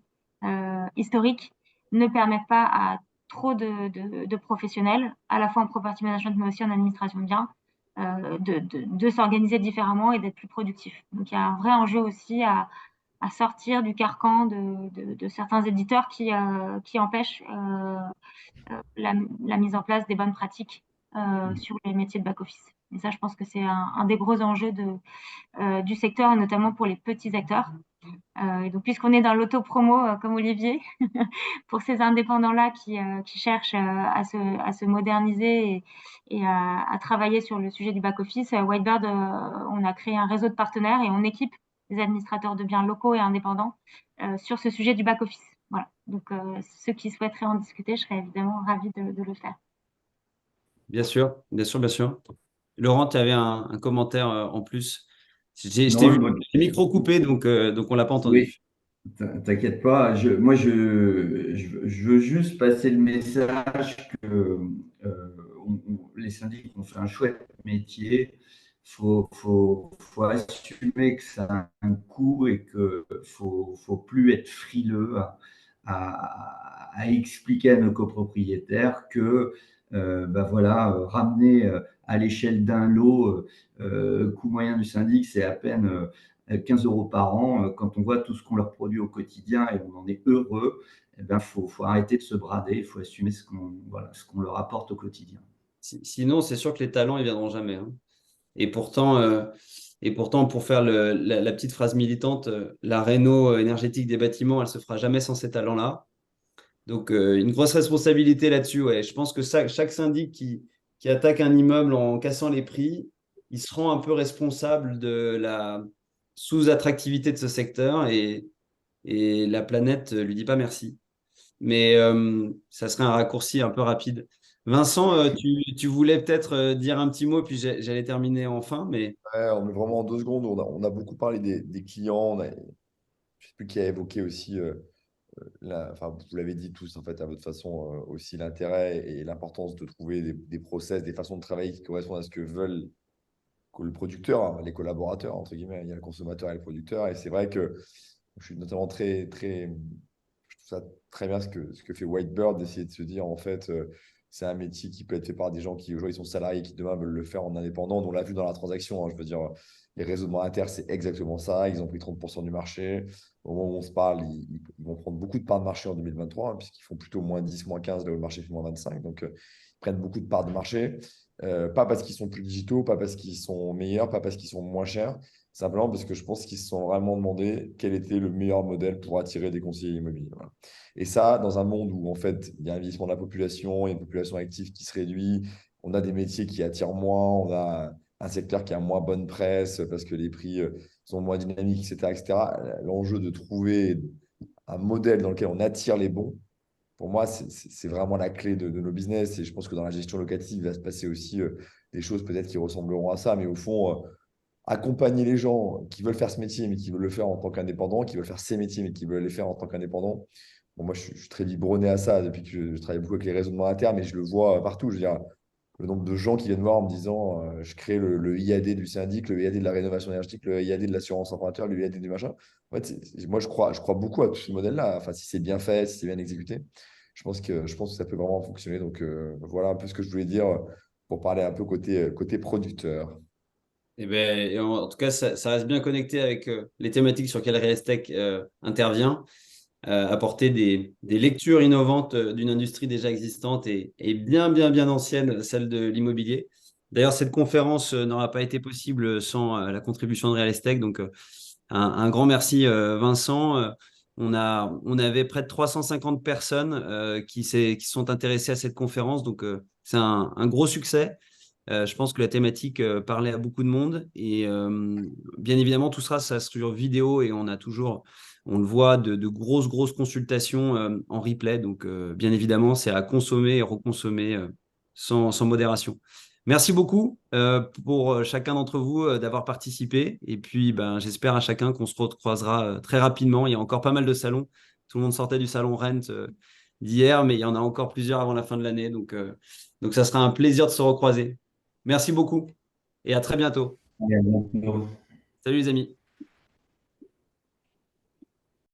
historique ne permettent pas à trop de professionnels, à la fois en property management, mais aussi en administration de biens, de s'organiser différemment et d'être plus productifs. Donc, il y a un vrai enjeu aussi à sortir du carcan de certains éditeurs qui empêchent la mise en place des bonnes pratiques sur les métiers de back-office. Et ça, je pense que c'est un des gros enjeux du secteur, et notamment pour les petits acteurs. Et donc, puisqu'on est dans l'auto-promo, comme Olivier, pour ces indépendants-là qui cherchent à se moderniser et à travailler sur le sujet du back-office, Whitebird, on a créé un réseau de partenaires et on équipe les administrateurs de biens locaux et indépendants sur ce sujet du back-office. Voilà. Donc, ceux qui souhaiteraient en discuter, je serais évidemment ravie de le faire. Bien sûr, bien sûr, bien sûr. Laurent, tu avais un commentaire en plus. Je t'ai Non, vu le micro coupé, donc on ne l'a pas oui, entendu. t'inquiète pas. Je veux juste passer le message que les syndics ont fait un chouette métier. Faut assumer que ça a un coût et que faut plus être frileux à expliquer à nos copropriétaires que bah voilà, ramener à l'échelle d'un lot, coût moyen du syndic, c'est à peine 15 euros par an. Quand on voit tout ce qu'on leur produit au quotidien et on en est heureux, eh ben, faut arrêter de se brader, il faut assumer ce qu'on leur apporte au quotidien. Sinon, c'est sûr que les talents, ils viendront jamais, hein. Et pourtant, pour faire la petite phrase militante, la réno énergétique des bâtiments, elle se fera jamais sans ces talents-là. Donc, une grosse responsabilité là-dessus. Ouais. Je pense que chaque syndic qui attaque un immeuble en cassant les prix, il se rend un peu responsable de la sous-attractivité de ce secteur et la planète lui dit pas merci. Mais ça serait un raccourci un peu rapide. Vincent, tu voulais peut-être dire un petit mot, puis j'allais terminer enfin, mais Ouais, on est vraiment en 2 secondes. On a beaucoup parlé des clients. Je ne sais plus qui a évoqué aussi, enfin, vous l'avez dit tous en fait à votre façon, aussi l'intérêt et l'importance de trouver des process, des façons de travailler qui correspondent à ce que veulent que le producteur, hein, les collaborateurs, entre guillemets. Il y a le consommateur et le producteur. Et c'est vrai que je suis notamment je trouve ça très bien ce que fait Whitebird, d'essayer de se dire, en fait, c'est un métier qui peut être fait par des gens qui aujourd'hui sont salariés, qui demain veulent le faire en indépendant. On l'a vu dans la transaction, hein, je veux dire, les réseaux de inter, c'est exactement ça. Ils ont pris 30% du marché. Au moment où on se parle, ils vont prendre beaucoup de parts de marché en 2023, hein, puisqu'ils font plutôt moins 10, moins 15, là où le marché fait moins 25. Donc, ils prennent beaucoup de parts de marché. Pas parce qu'ils sont plus digitaux, pas parce qu'ils sont meilleurs, pas parce qu'ils sont moins chers, simplement parce que je pense qu'ils se sont vraiment demandé quel était le meilleur modèle pour attirer des conseillers immobiliers. Voilà. Et ça, dans un monde où en fait, il y a un vieillissement de la population, il y a une population active qui se réduit, on a des métiers qui attirent moins, on a un secteur qui a moins bonne presse parce que les prix sont moins dynamiques, etc., etc. L'enjeu de trouver un modèle dans lequel on attire les bons, pour moi, c'est vraiment la clé de nos business. Et je pense que dans la gestion locative, il va se passer aussi des choses peut-être qui ressembleront à ça. Mais au fond, accompagner les gens qui veulent faire ce métier, mais qui veulent le faire en tant qu'indépendants, qui veulent faire ces métiers, mais qui veulent les faire en tant qu'indépendants. Bon, moi, je suis très biberonné à ça depuis que je travaille beaucoup avec les réseaux de monétaires, mais je le vois partout. Je veux dire, le nombre de gens qui viennent voir en me disant je crée le IAD du syndic, le IAD de la rénovation énergétique, le IAD de l'assurance emprunteur, le IAD du machin. En fait, moi, je crois beaucoup à tous ces modèles-là. Enfin, si c'est bien fait, si c'est bien exécuté, je pense que ça peut vraiment fonctionner. Donc, voilà un peu ce que je voulais dire pour parler un peu côté producteur. Et ben, et en tout cas, ça reste bien connecté avec les thématiques sur lesquelles Realestech intervient. Apporter des lectures innovantes d'une industrie déjà existante et bien ancienne, celle de l'immobilier. D'ailleurs, cette conférence n'aura pas été possible sans la contribution de Realestech. Donc, un grand merci, Vincent. On avait près de 350 personnes qui sont intéressées à cette conférence. Donc, c'est un gros succès. Je pense que la thématique parlait à beaucoup de monde et bien évidemment tout ça sur vidéo et on le voit, de grosses consultations en replay. Donc bien évidemment, c'est à consommer et reconsommer sans modération. Merci beaucoup pour chacun d'entre vous d'avoir participé et puis ben, j'espère à chacun qu'on se recroisera très rapidement. Il y a encore pas mal de salons. Tout le monde sortait du salon Rent d'hier, mais il y en a encore plusieurs avant la fin de l'année. Donc ça sera un plaisir de se recroiser. Merci beaucoup et à très bientôt. Et à bientôt. Salut les amis.